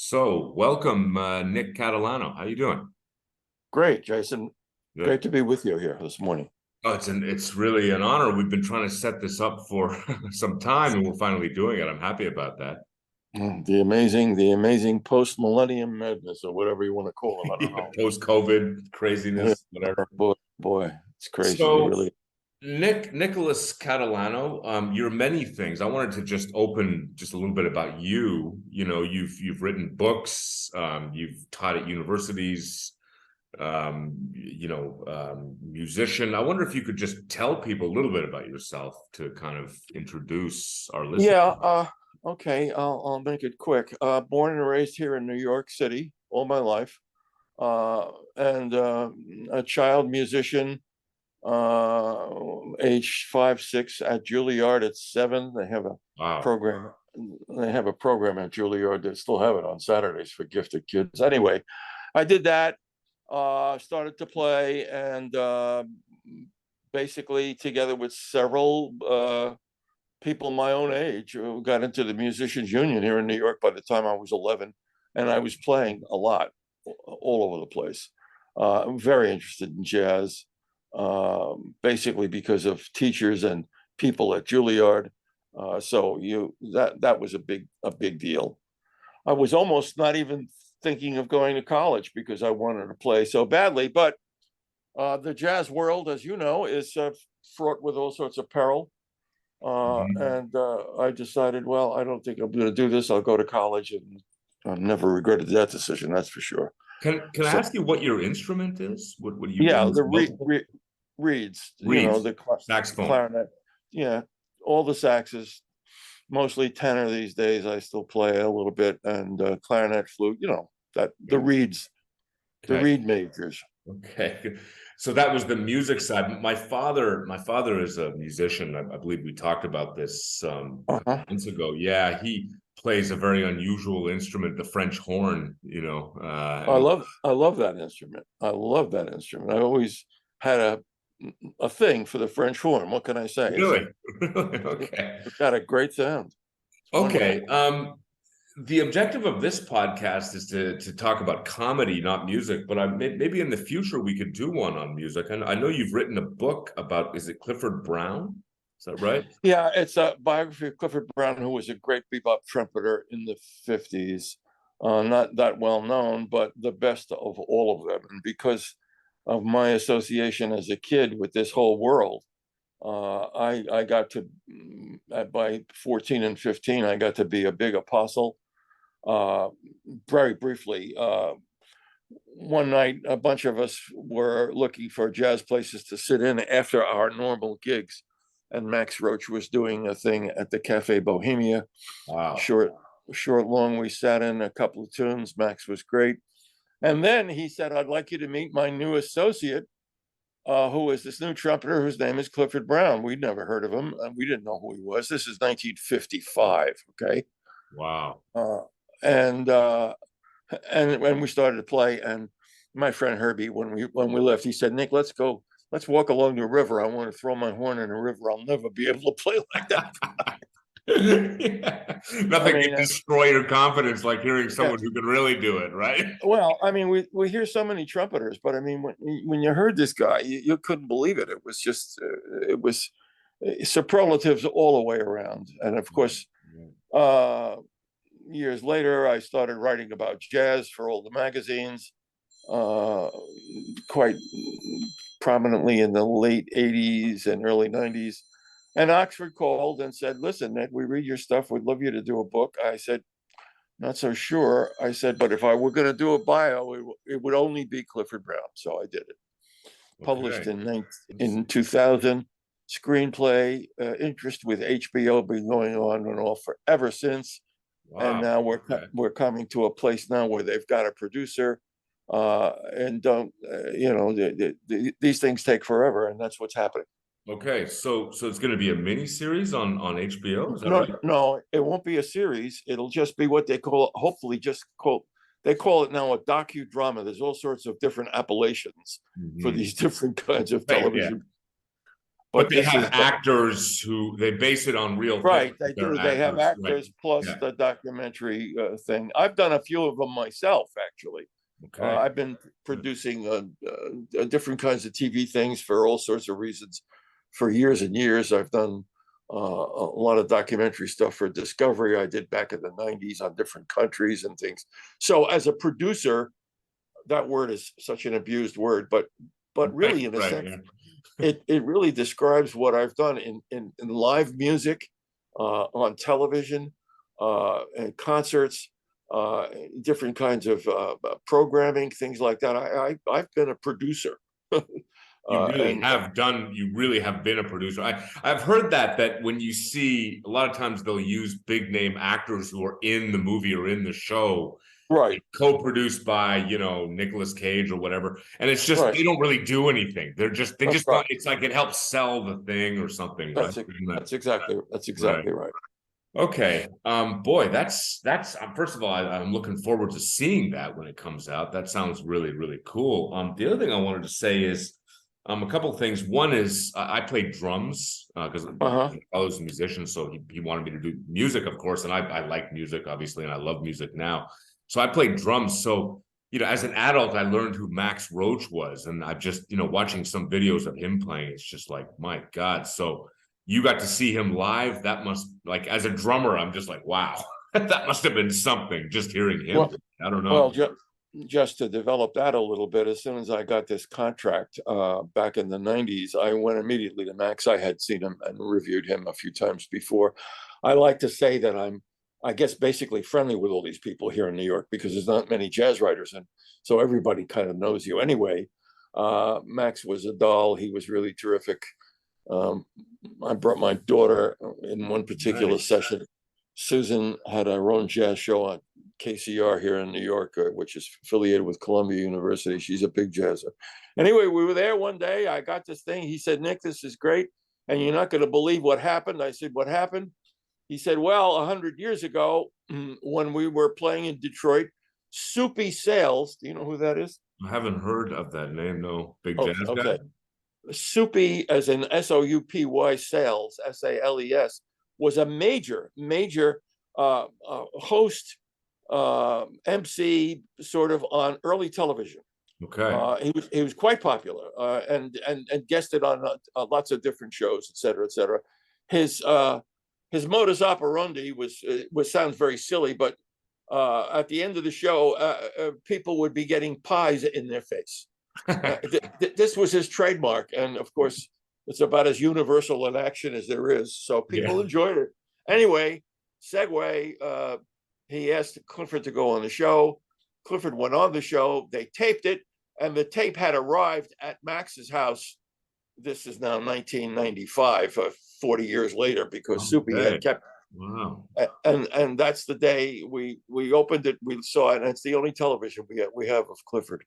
So, welcome, Nick Catalano. How you doing? Great, Jason. Good. Great to be with you here this morning. Oh, it's really an honor. We've been trying to set this up for some time, and we're finally doing it. I'm happy about that. The amazing post-millennium madness, or whatever you want to call it. I don't Yeah, know. post-COVID Yeah, craziness, whatever. boy, it's crazy. It So, really. Nicholas Catalano, you're many things. I wanted to just open just a little bit about you. You know, you've written books, you've taught at universities, musician. I wonder if you could just tell people a little bit about yourself to kind of introduce our listeners. Yeah. Okay. I'll make it quick. Born and raised here in New York City all my life, and a child musician. Age 5, 6 at Juilliard at 7. Wow. Program. They have a program at Juilliard. They still have it on Saturdays for gifted kids. Anyway, I did that. Started to play, and basically, together with several people my own age, who got into the Musicians Union here in New York by the time I was 11, and I was playing a lot, all over the place. I'm very interested in jazz, basically because of teachers and people at Juilliard. So you that was a big deal. I was almost not even thinking of going to college because I wanted to play so badly. But the jazz world, as you know, is fraught with all sorts of peril. Mhm. And I decided, well, I don't think I'm going to do this. I'll go to college, and I never regretted that decision. That's for sure. Can I So ask you what your instrument is? What do you yeah, use? the Multiple reeds, reeds, the saxophone. clarinet, yeah, all the saxes, mostly tenor these days. I still play a little bit, and clarinet, flute. That the reeds, the Okay. reed majors. Okay. So that was the music side. My father is a musician. I believe we talked about this a couple Uh-huh. months ago. Yeah, he plays a very unusual instrument, the French horn, I love that instrument. I love that instrument. I always had a thing for the French horn. What can I say? Really? Really? Okay. It's got a great sound. It's wonderful. Okay. The objective of this podcast is to talk about comedy, not music. But maybe in the future we could do one on music. And I know you've written a book about, is it Clifford Brown? Is that right? Yeah, it's a biography of Clifford Brown, who was a great bebop trumpeter in the 50s. Not that well known, but the best of all of them. And because of my association as a kid with this whole world, I got to, by 14 and 15, I got to be a big apostle. Uh, Very briefly, one night, a bunch of us were looking for jazz places to sit in after our normal gigs, and Max Roach was doing a thing at the Cafe Bohemia. Wow. Short, long, we sat in a couple of tunes. Max was great, and then he said, "I'd like you to meet my new associate, who is this new trumpeter whose name is Clifford Brown." We'd never heard of him, and we didn't know who he was. This is 1955, okay, Wow. uh, and and we started to play. And my friend Herbie, when we left, he said, "Nick, let's go. Let's walk along the river. I want to throw my horn in the river. I'll never be able to play like that." Yeah. I Nothing can mean, destroy your confidence like hearing yeah. someone who can really do it, right? Well, I mean, we hear so many trumpeters, but I mean, when you heard this guy, you couldn't believe it. It was just, it was superlatives all the way around. And of Right. course, Right. uh, years later, I started writing about jazz for all the magazines, uh, quite prominently in the late 80s and early 90s. And Oxford called and said, "Listen, Ned, we read your stuff. We'd love you to do a book." I said, "Not so sure." I said, "But if I were going to do a bio, it would only be Clifford Brown." So I did it. Published Okay. in 2000. Screenplay, interest with HBO been going on and off forever since. And Wow. now Okay. we're coming to a place now where they've got a producer, and don't these things take forever, and that's what's happening. Okay. So it's going to be a mini series on HBO. Is that No, right? no, it won't be a series. It'll just be what they call, hopefully, they call it now a docudrama. There's all sorts of different appellations for Hmm. these different kinds of Right. Yeah. television. But but they this have is actors who they base it on real right. things. They They're do. They have actors, right? actors plus Yeah. the documentary thing. I've done a few of them myself, actually. Okay. I've been producing different kinds of TV things for all sorts of reasons for years and years. I've done a lot of documentary stuff for Discovery. I did back in the 90s on different countries and things. So as a producer, that word is such an abused word, but really in a Right. sense, Yeah. it really describes what I've done in live music, on television, and concerts, different kinds of programming, things like that. I've been a producer. You really And have done, you really have been a producer. I've heard that when you see, a lot of times they'll use big name actors who are in the movie or in the show, right, co-produced by, Nicolas Cage or whatever. And it's just, right, they don't really do anything. They that's just right. want, it's like it helps sell the thing or something, right? That's Right. exactly right. Okay. Boy, that's first of all, I'm looking forward to seeing that when it comes out. That sounds really, really cool. The other thing I wanted to say is a couple of things. One is I played drums because Uh-huh. I was a musician, so he wanted me to do music, of course, and I like music, obviously, and I love music now. So I played drums. So, as an adult, I learned who Max Roach was, and I've just, watching some videos of him playing, it's just like, my God. So you got to see him live. That must, like, as a drummer, I'm just like, wow, that must have been something just hearing him. Well, I don't know. well, just to develop that a little bit, as soon as I got this contract back in the 90s, I went immediately to Max. I had seen him and reviewed him a few times before. I like to say that I guess, basically friendly with all these people here in New York because there's not many jazz writers, and so everybody kind of knows you anyway. Max was a doll. He was really terrific. I brought my daughter in one particular Nice. session. Susan had her own jazz show on KCR here in New York, which is affiliated with Columbia University. She's a big jazzer. Anyway, we were there one day. I got this thing. He said, "Nick, this is great. And you're not going to believe what happened." I said, "What happened?" He said, "Well, 100 years ago, when we were playing in Detroit, Soupy Sales," do you know who that is? I haven't heard of that name. No, big Oh, jazz guy. okay. Soupy, as in Soupy Sales, Sales, was a major host, MC, sort of on early television. Okay. He was quite popular, and guested on lots of different shows, et cetera, et cetera. His modus operandi was sounds very silly, but at the end of the show, people would be getting pies in their face. This was his trademark, and of course, it's about as universal an action as there is. So people Yeah. enjoyed it. Anyway, segue. He asked Clifford to go on the show. Clifford went on the show. They taped it, and the tape had arrived at Max's house. This is now 1995, 40 years later, because Soupy Okay. had kept. Wow. And that's the day we opened it. We saw it, and it's the only television we have of Clifford.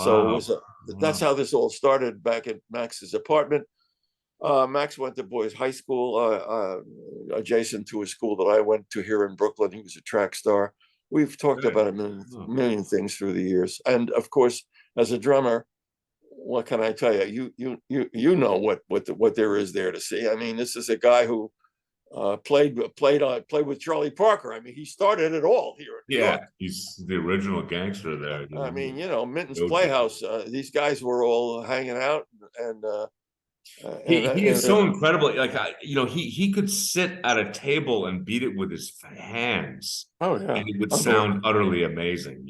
So it was that's how this all started back at Max's apartment. Max went to boys' high school, adjacent to a school that I went to here in Brooklyn. He was a track star. We've talked Good. about a million things through the years, and of course, as a drummer, what can I tell you? You know what there is there to see. I mean, this is a guy who played with Charlie Parker. I mean, he started it all here in New Yeah, York. he's the original gangster there. I mean, Minton's No doubt. Playhouse. These guys were all hanging out, and He is so incredible. Like he could sit at a table and beat it with his hands, oh yeah, and it would unbelievable. sound utterly amazing.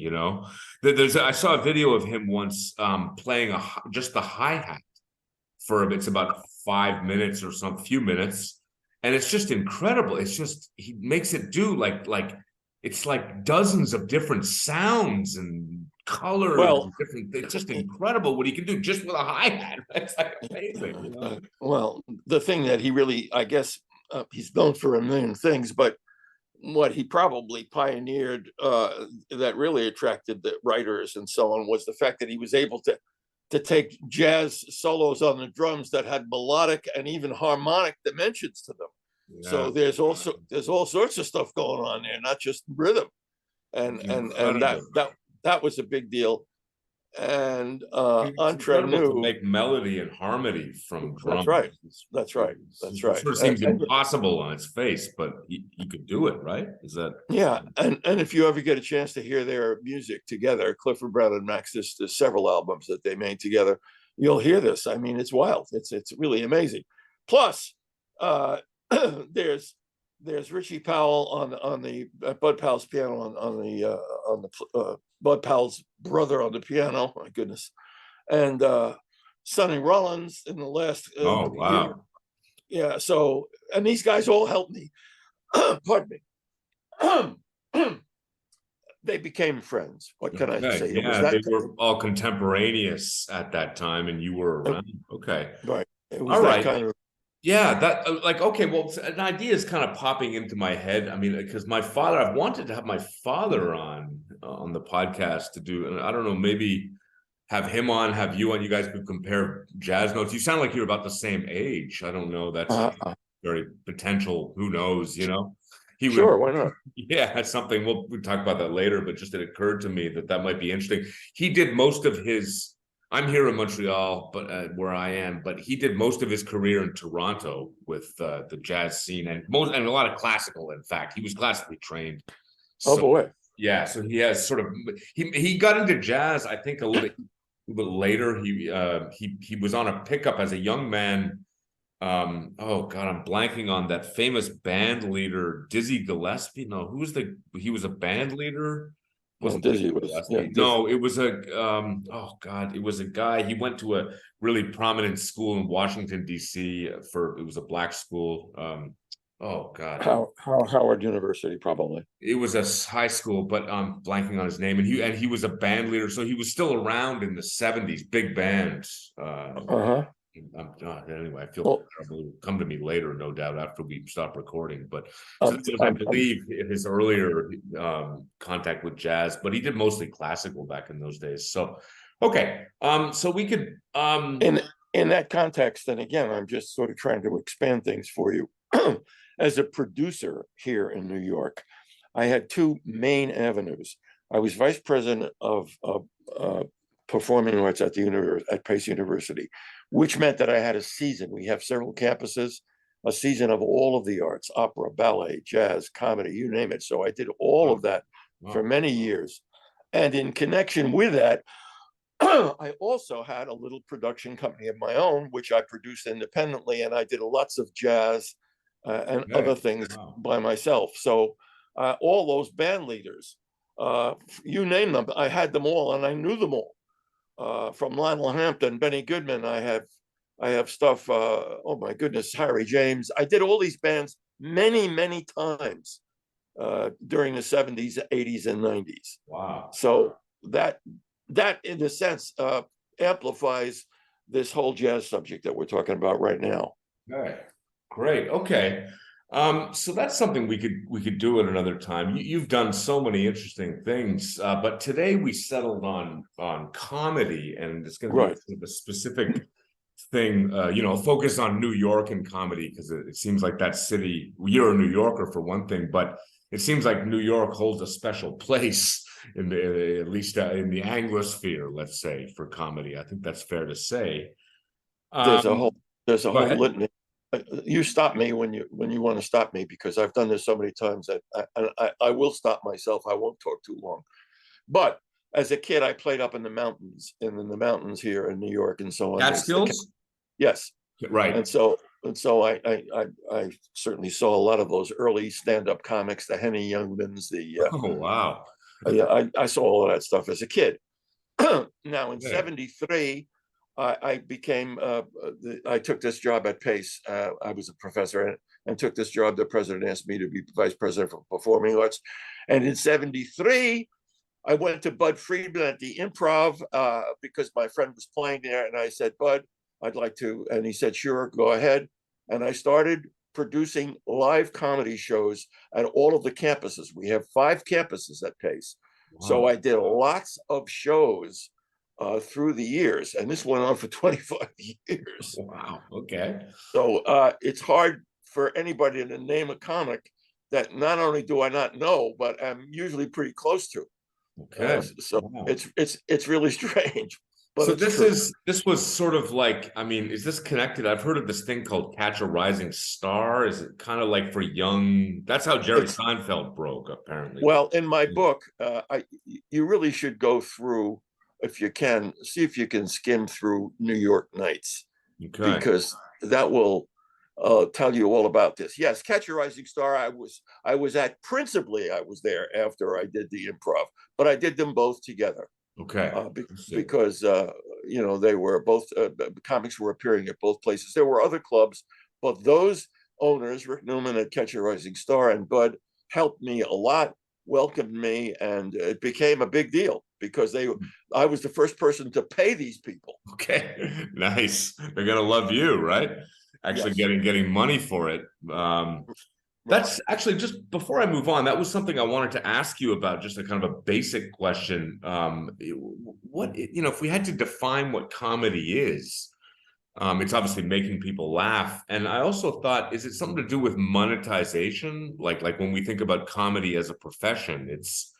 I saw a video of him once playing just the hi-hat for it's about 5 minutes or some few minutes, and it's just incredible. It's just he makes it do like it's like dozens of different sounds and colors Well, and different. It's just incredible what he can do just with a hi-hat. It's like amazing. well, the thing that he really, I guess, he's known for a million things, but what he probably pioneered that really attracted the writers and so on was the fact that he was able to take jazz solos on the drums that had melodic and even harmonic dimensions to them. Yeah. So there's all sorts of stuff going on there, not just rhythm, and that was a big deal. and It's Entre incredible to Nous. make melody and harmony from That's drums. right. That's right. That's right. It sort of seems impossible on its face, but you could do it, right? Is that? Yeah, and if you ever get a chance to hear their music together, Clifford Brown and Max, there's several albums that they made together. You'll hear this. I mean, it's wild. It's really amazing. Plus, uh, there's Richie Powell on the Bud Powell's piano on the Bud Powell's brother on the piano. My goodness, and Sonny Rollins in the last Oh, year. wow. Yeah. So, and these guys all helped me. Pardon me. They became friends. What can I say? It was Yeah, that they were all contemporaneous at that time, and you were around. Okay. right. It was All that right. kind of. Yeah, that like okay. Well, an idea is kind of popping into my head. I mean, because my father, I've wanted to have my father on the podcast to do, and I don't know, maybe have him on, have you on. You guys could compare jazz notes. You sound like you're about the same age. I don't know. That's very potential. Who knows? You know, he would. Sure, why not? Yeah, that's something we'll talk about that later. But just it occurred to me that might be interesting. He did most of his. I'm here in Montreal, but where I am, but he did most of his career in Toronto with the jazz scene and a lot of classical. In fact, he was classically trained. Oh So, boy. yeah, so he has sort of he got into jazz, I think, a little bit later. He was on a pickup as a young man. Oh God, I'm blanking on that famous band leader, Dizzy Gillespie. No, he was a band leader. Well, Wasn't Dizzy was, yeah. No, it was oh God, it was a guy. He went to a really prominent school in Washington, D.C. It was a black school. Oh God. Howard University, probably. It was a high school, but blanking on his name. And he was a band leader, so he was still around in the 70s, big bands. Anyway, I feel terrible. It'll come to me later, no doubt, after we stop recording. But so I believe his earlier contact with jazz, but he did mostly classical back in those days. So, okay, so we could in that context, and again, I'm just sort of trying to expand things for you. As a producer here in New York, I had two main avenues. I was vice president of performing arts at Pace University, which meant that I had a season. We have several campuses, a season of all of the arts, opera, ballet, jazz, comedy, you name it. So I did all of that for many years. And in connection with that, I also had a little production company of my own, which I produced independently, and I did lots of jazz and other things by myself. So all those band leaders, you name them, I had them all, and I knew them all. From Lionel Hampton, Benny Goodman, I have stuff. Oh my goodness, Harry James. I did all these bands many times during the 70s, 80s, and 90s. Wow. So that in a sense amplifies this whole jazz subject that we're talking about right now. Okay, great. Okay. So that's something we could do at another time. You've done so many interesting things, but today we settled on comedy, and it's going to be sort of a specific thing. Focus on New York and comedy, because it seems like that city. You're a New Yorker for one thing, but it seems like New York holds a special place in at least in the Anglosphere, let's say, for comedy. I think that's fair to say. There's a whole litany. You stop me when you want to stop me, because I've done this so many times that I will stop myself. I won't talk too long. But as a kid, I played up in the mountains, here in New York, and so on. Catskills? Yes. Right. And so I certainly saw a lot of those early stand-up comics, the Henny Youngmans, oh wow. I saw all of that stuff as a kid. Now in '73. I became, I took this job at Pace. I was a professor and took this job. The president asked me to be vice president for performing arts. And in '73, I went to Bud Friedman at the Improv because my friend was playing there. And I said, Bud, I'd like to. And he said, sure, go ahead. And I started producing live comedy shows at all of the campuses. We have 5 campuses at Pace. Wow. So I did lots of shows through the years, and this went on for 25 years. Wow. Okay. So it's hard for anybody to name a comic that not only do I not know, but I'm usually pretty close to. Okay. So Wow. it's really strange, but So it's true. this was sort of like, I mean, is this connected? I've heard of this thing called Catch a Rising Star. Is it kind of like for young? That's how Jerry It's Seinfeld broke, apparently. well, in my book, you really should go through, if you can, see if you can skim through New York Nights, Okay. because that will tell you all about this. Yes, Catch a Rising Star. I was at principally I was there after I did the improv, but I did them both together Okay. because they were both the comics were appearing at both places. There were other clubs, but those owners, Rick Newman at Catch a Rising Star and Bud, helped me a lot, welcomed me, and it became a big deal because I was the first person to pay these people. Okay. Nice. They're gonna love you, right? Actually Yes. getting money for it. Right. That's actually, just before I move on, that was something I wanted to ask you about, just a kind of a basic question. What, if we had to define what comedy is, it's obviously making people laugh. And I also thought, is it something to do with monetization? Like when we think about comedy as a profession, it's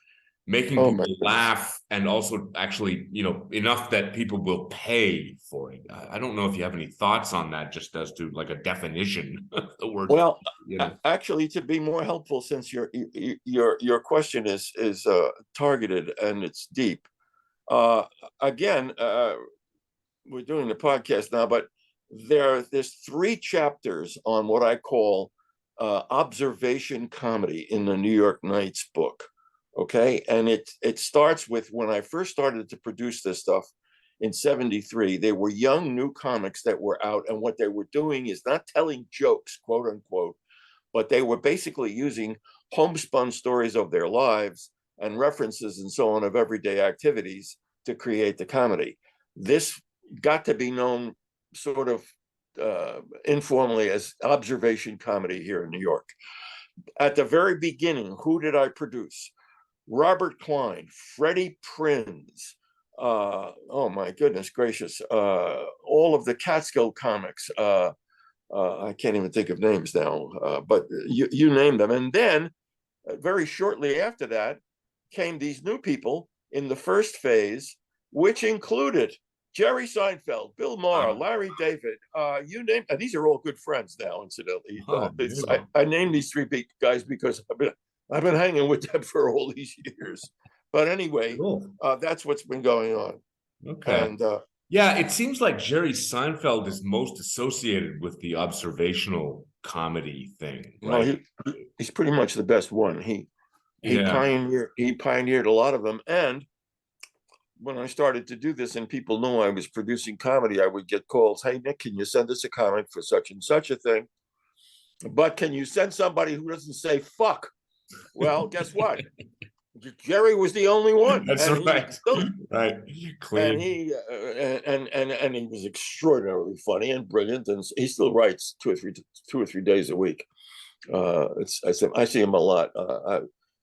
making Oh my people goodness. laugh and also actually, enough that people will pay for it. I don't know if you have any thoughts on that, just as to like a definition of the word, Well, you know. actually, to be more helpful, since your question is targeted and it's deep. Uh, Again, we're doing the podcast now, but there's 3 chapters on what I call observation comedy in the New York Knights book. Okay, and it starts with when I first started to produce this stuff in '73. They were young new comics that were out, and what they were doing is not telling jokes, quote unquote, but they were basically using homespun stories of their lives and references and so on of everyday activities to create the comedy. This got to be known sort of informally as observation comedy here in New York. At the very beginning, who did I produce? Robert Klein, Freddie Prinz, oh my goodness gracious, all of the Catskill comics. I can't even think of names now, but you name them. And then very shortly after that came these new people in the first phase, which included Jerry Seinfeld, Bill Maher, Larry David, you name, and these are all good friends now, incidentally. Oh, I named these 3 big guys because I've been hanging with them for all these years. But anyway, cool. that's what's been going on. Okay. And Yeah, it seems like Jerry Seinfeld is most associated with the observational comedy thing, well, right? he's pretty much the best one. Yeah. He pioneered a lot of them. And when I started to do this and people knew I was producing comedy, I would get calls. Hey, Nick, can you send us a comic for such and such a thing? But can you send somebody who doesn't say fuck? Well, guess what? Jerry was the only one, That's and he right. still, Right. and Clean. he and he was extraordinarily funny and brilliant, and he still writes 2 or 3 days a week. I see him a lot.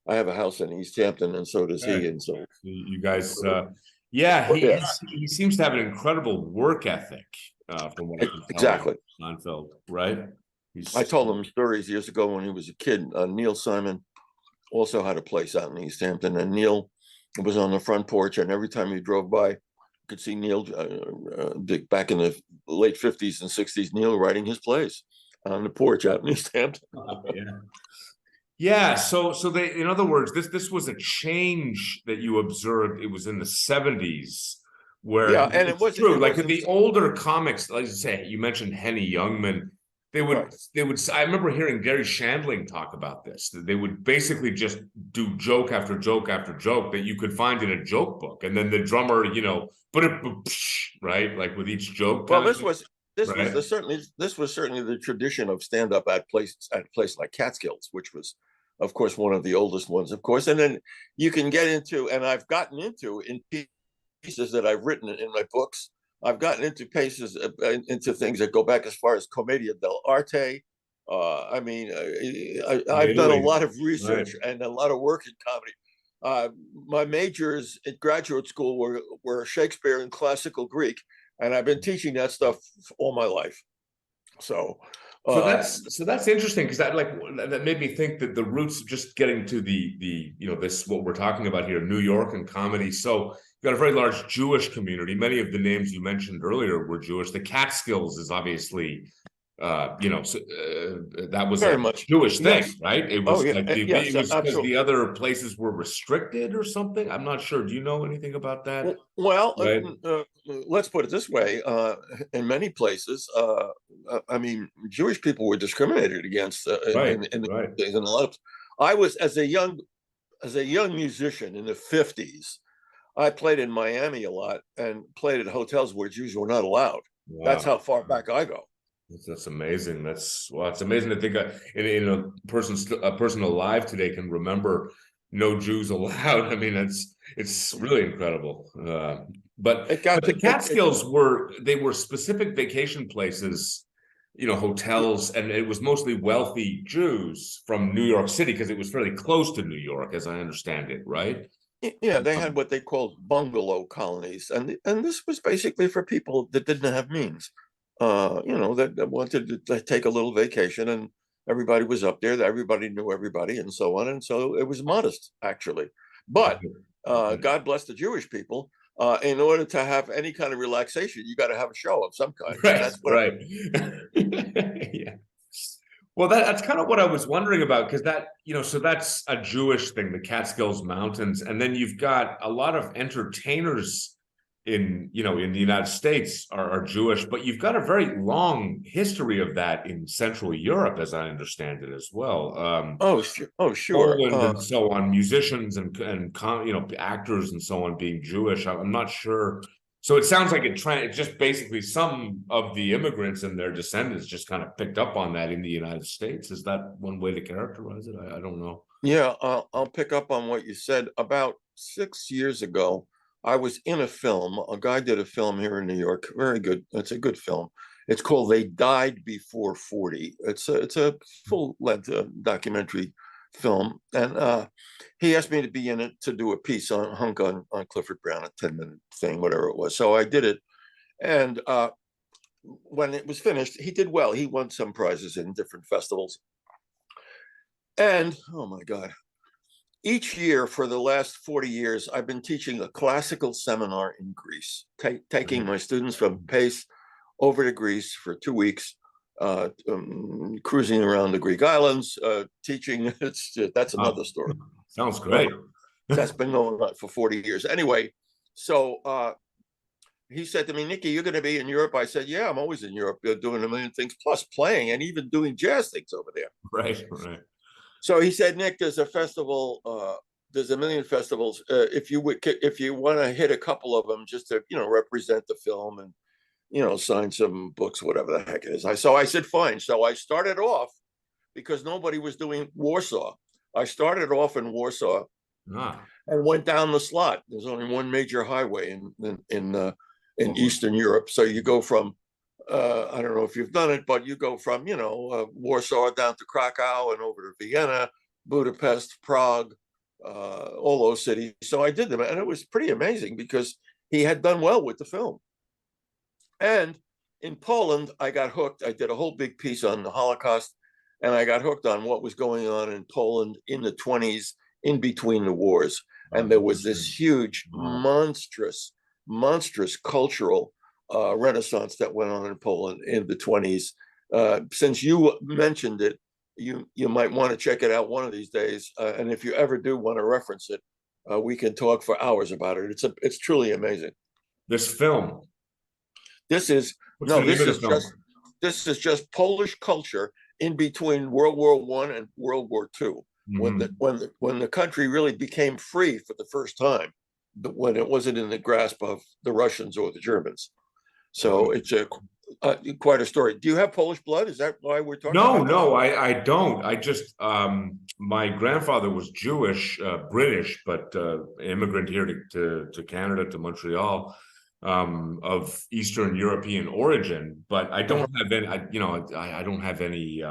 I have a house in East Hampton, and so does he. Okay. And so, You guys, yeah, yeah, he seems to have an incredible work ethic, from what I can tell of exactly. Seinfeld, right? I He's told him stories years ago when he was a kid. Neil Simon also had a place out in East Hampton, and Neil was on the front porch, and every time you drove by, you could see Neil back in the late '50s and '60s. Neil writing his plays on the porch out in East Hampton. yeah. Yeah, so they, in other words, this was a change that you observed. It was in the 70s, where Yeah, and it's true, it like wasn't the older comics, like you say, you mentioned Henny Youngman, right. they would, I remember hearing Gary Shandling talk about this, that they would basically just do joke after joke after joke that you could find in a joke book, and then the drummer, but right, like with each joke Well, kind of thing, right? this was certainly the tradition of stand up at a place like Catskills, which was, of course, one of the oldest ones, of course. And then you can get into, and I've gotten into in pieces that I've written in my books. I've gotten into pieces into things that go back as far as Commedia dell'arte. I mean, I've done a Italy, lot of right? research and a lot of work in comedy. My majors at graduate school were Shakespeare and classical Greek, and I've been teaching that stuff all my life. So So that's interesting, because that made me think that the roots of just getting to the this, what we're talking about here, New York and comedy. So you've got a very large Jewish community. Many of the names you mentioned earlier were Jewish. The Catskills is obviously that was very a much. Jewish thing, Yes. right? It Oh was yeah. like it Yes, was because the absolutely. other places were restricted or something. I'm not sure. Do you know anything about that? Well, Right. let's put it this way. In many places, I mean, Jewish people were discriminated against Right. in the Right. days. And a lot of, I was as a young musician in the 50s, I played in Miami a lot and played at hotels where Jews were not allowed. That's Wow. how far back I go. That's amazing. It's amazing to think in a person alive today can remember no Jews allowed. I mean, it's really incredible. It But got the to Catskills they were specific vacation places, hotels, and it was mostly wealthy Jews from New York City because it was fairly close to New York, as I understand it, right? yeah, they had Um, what they called bungalow colonies, and this was basically for people that didn't have means, that wanted to take a little vacation, and everybody was up there, that everybody knew everybody, and so on, and so it was modest actually. But God bless the Jewish people. In order to have any kind of relaxation, you got to have a show of some kind, and Right, that's what. right. Yeah. Well, that's kind of what I was wondering about, because so that's a Jewish thing, the Catskills Mountains, and then you've got a lot of entertainers in the United States are Jewish, but you've got a very long history of that in Central Europe, as I understand it as well. Oh, sure. Oh, sure. Poland and so on, musicians and actors and so on being Jewish. I'm not sure. So it sounds like it just basically some of the immigrants and their descendants just kind of picked up on that in the United States. Is that one way to characterize it? I don't know. Yeah, I'll pick up on what you said. About 6 years ago, I was in a film. A guy did a film here in New York. Very good. It's a good film. It's called "They Died Before 40." It's a full length documentary film, and he asked me to be in it to do a piece on hunk on Clifford Brown, a 10-minute thing, whatever it was. So I did it, and when it was finished, he did well. He won some prizes in different festivals, and oh my God, each year for the last 40 years, I've been teaching a classical seminar in Greece, taking my students from Pace over to Greece for 2 weeks, cruising around the Greek islands, teaching. That's another story. Sounds But great. that's been going on for 40 years. Anyway, so he said to me, Nikki, you're going to be in Europe. I said, yeah, I'm always in Europe, doing a million things, plus playing and even doing jazz things over there. Right, right. So he said, Nick, there's a festival. There's a million festivals. If you want to hit a couple of them, just to represent the film and sign some books, whatever the heck it is. So I said, fine. So I started off because nobody was doing Warsaw. I started off in Warsaw Ah, and went down the slot. There's only one major highway in Eastern Europe, so you go from I don't know if you've done it, but you go from Warsaw down to Krakow and over to Vienna, Budapest, Prague, all those cities. So I did them, and it was pretty amazing because he had done well with the film. And in Poland, I got hooked. I did a whole big piece on the Holocaust, and I got hooked on what was going on in Poland in the 20s, in between the wars. And there was this huge, monstrous cultural renaissance that went on in Poland in the 20s. Since you mentioned it, you might want to check it out one of these days. And if you ever do want to reference it, we can talk for hours about it. It's truly amazing. This film. This is What's the no, name of the film? this is just Polish culture in between World War I and World War II, when the country really became free for the first time, when it wasn't in the grasp of the Russians or the Germans. So it's quite a story. Do you have Polish blood? Is that why we're talking about this? No, I don't. I just my grandfather was Jewish, British, but immigrant here to Canada, to Montreal, of Eastern European origin. But I don't have any. I don't have any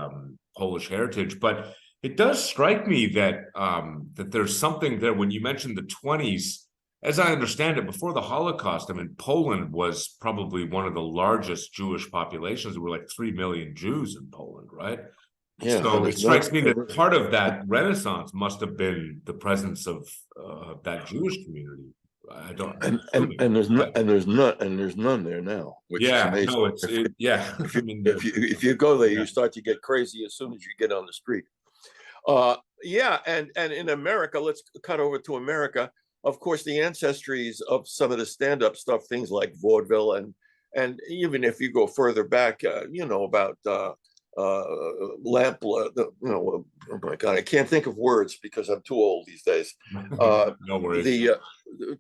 Polish heritage. But it does strike me that that there's something there when you mentioned the 20s. as I understand it, before the Holocaust, I mean, Poland was probably one of the largest Jewish populations. There were like 3 million Jews in Poland, right? Yeah, So and it it's not. strikes me that part of that Renaissance must have been the presence of that Jewish community. I don't. And there's not, and there's none there now, which is Yeah, amazing. no, yeah. If I you mean, if you go there, yeah. you start to get crazy as soon as you get on the street. Yeah, and in America, let's cut over to America. Of course, the ancestries of some of the stand-up stuff, things like vaudeville, and even if you go further back, about lamp. Oh my God, I can't think of words because I'm too old these days. No worries. The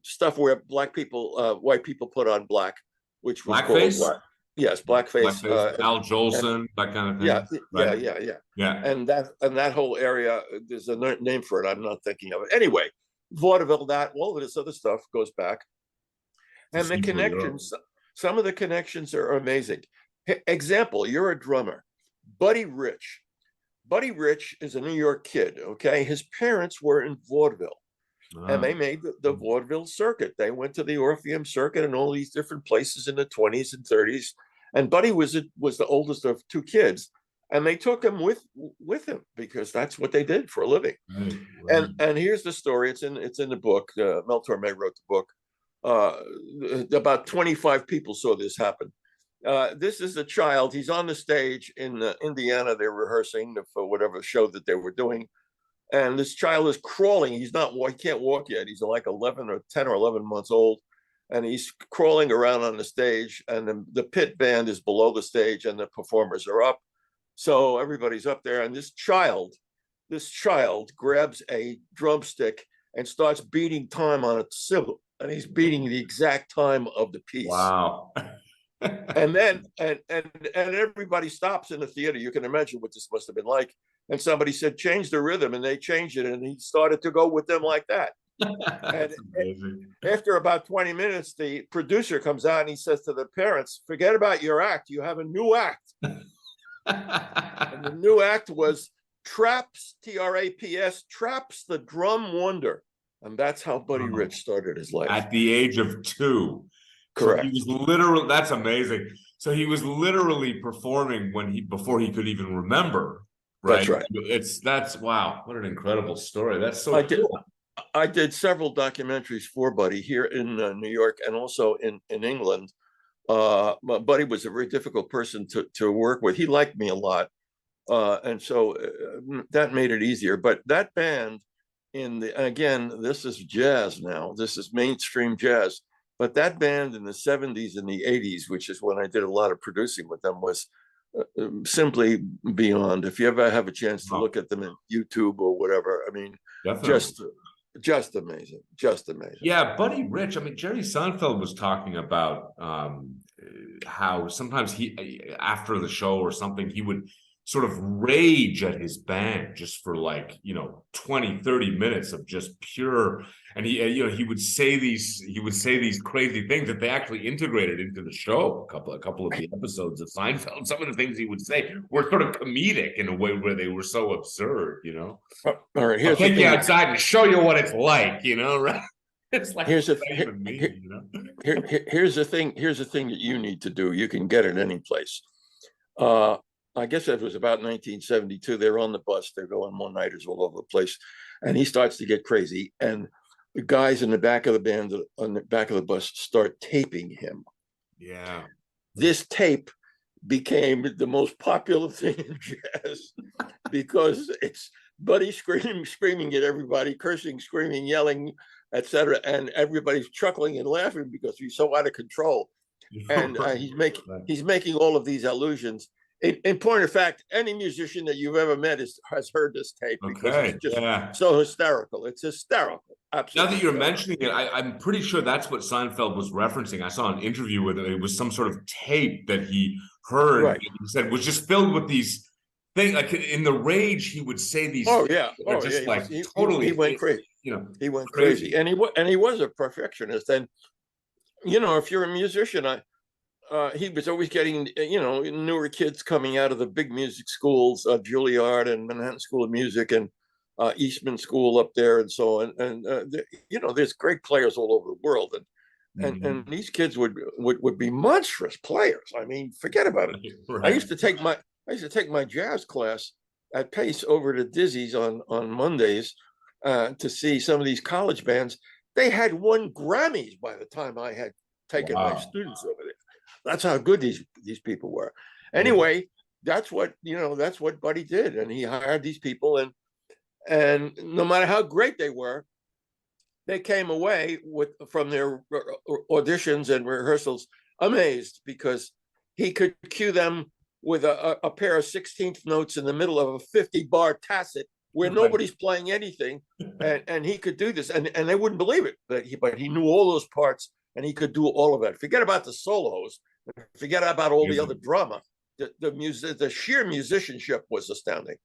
stuff where black people, white people put on black, which was called Blackface? yes, blackface. Blackface, Al And Jolson, that kind of yeah, thing, yeah, right? yeah, yeah. Yeah. And that whole area, there's a name for it. I'm not thinking of it. Anyway, vaudeville, that all of this other stuff goes back, To and the Central Europe. connections. Some of the connections are amazing. Example: you're a drummer, Buddy Rich. Buddy Rich is a New York kid. Okay, his parents were in vaudeville, and they made the vaudeville circuit. They went to the Orpheum circuit and all these different places in the 20s and 30s. And Buddy was the oldest of two kids, and they took him with him because that's what they did for a living. Right, right. And here's the story. It's in the book. Mel Torme wrote the book. About 25 people saw this happen. This is a child. He's on the stage in Indiana. They're rehearsing for whatever show that they were doing. And this child is crawling. He can't walk yet. He's like 11 or 10 or 11 months old. And he's crawling around on the stage. And the pit band is below the stage and the performers are up. So everybody's up there. And this child grabs a drumstick and starts beating time on a cymbal. And he's beating the exact time of the piece. Wow. And then and everybody stops in the theater. You can imagine what this must have been like. And somebody said, change the rhythm, and they changed it, and he started to go with them like that. And after about 20 minutes, the producer comes out and he says to the parents, forget about your act. You have a new act. And the new act was Traps, Traps, Traps, the Drum Wonder. And that's how Buddy Rich started his life. At the age of 2. Correct. So he was literally, that's amazing. So he was literally performing before he could even remember. Right. That's right. That's wow. What an incredible story. That's so cool. I did several documentaries for Buddy here in New York and also in England. Buddy was a very difficult person to work with. He liked me a lot. And so that made it easier. But that band again, this is jazz now. This is mainstream jazz. But that band in the 70s and the 80s, which is when I did a lot of producing with them, was simply beyond. If you ever have a chance to look at them in YouTube or whatever, I mean, definitely. just amazing, just amazing. Yeah, Buddy Rich. I mean, Jerry Seinfeld was talking about how sometimes after the show or something, he would sort of rage at his band just for 20, 30 minutes of just pure, and he would say these crazy things that they actually integrated into the show. A couple of the episodes of Seinfeld, some of the things he would say were sort of comedic in a way where they were so absurd, All right, I'll take you outside and show you what it's like, right? It's like here's the thing that you need to do. You can get it any place. I guess that was about 1972. They're on the bus. They're going one-nighters all over the place. And he starts to get crazy. And the guys in the back of the band, on the back of the bus, start taping him. Yeah. This tape became the most popular thing in jazz because it's Buddy screaming at everybody, cursing, screaming, yelling, etc. And everybody's chuckling and laughing because he's so out of control. And he's making all of these allusions. In point of fact, any musician that you've ever met has heard this tape because it's just so hysterical. It's hysterical. Absolutely. Now that you're mentioning it, I'm pretty sure that's what Seinfeld was referencing. I saw an interview with him. It was some sort of tape that he heard. Right. He said was just filled with these things. Like in the rage, he would say these. Oh yeah. Totally. He went crazy. He went crazy, and he was a perfectionist. And if you're a musician, he was always getting, newer kids coming out of the big music schools, Juilliard and Manhattan School of Music, and Eastman School up there and so on. And you know, there's great players all over the world, and these kids would be monstrous players. I mean, forget about it. Right. I used to take my jazz class at Pace over to Dizzy's on Mondays to see some of these college bands. They had won Grammys by the time I had taken my students over there. That's how good these people were. Anyway, that's what Buddy did, and he hired these people, and no matter how great they were, they came away from their auditions and rehearsals amazed, because he could cue them with a pair of 16th notes in the middle of a 50-bar tacit where nobody's playing anything, and he could do this, and they wouldn't believe it, but he knew all those parts, and he could do all of that. Forget about the solos, forget about all the other drama. The sheer musicianship was astounding.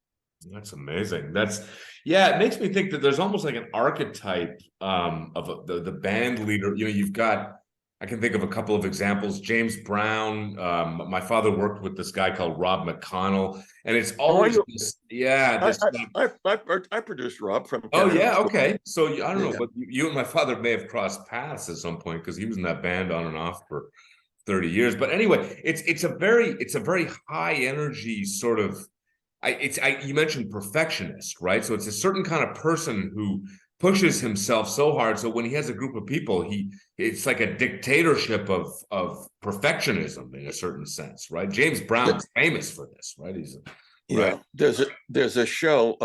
That's amazing. It makes me think that there's almost like an archetype of the band leader. You know, you've got, I can think of a couple of examples. James Brown. My father worked with this guy called Rob McConnell, and it's always I produced Rob from Canada. Oh yeah, okay. So I don't know, but you and my father may have crossed paths at some point, because he was in that band on and off for 30 years. But anyway, it's a very high energy sort of. You mentioned perfectionist, right? So it's a certain kind of person who pushes himself so hard. So when he has a group of people, it's like a dictatorship of perfectionism in a certain sense, right? James Brown's famous for this, right? Right. There's a show.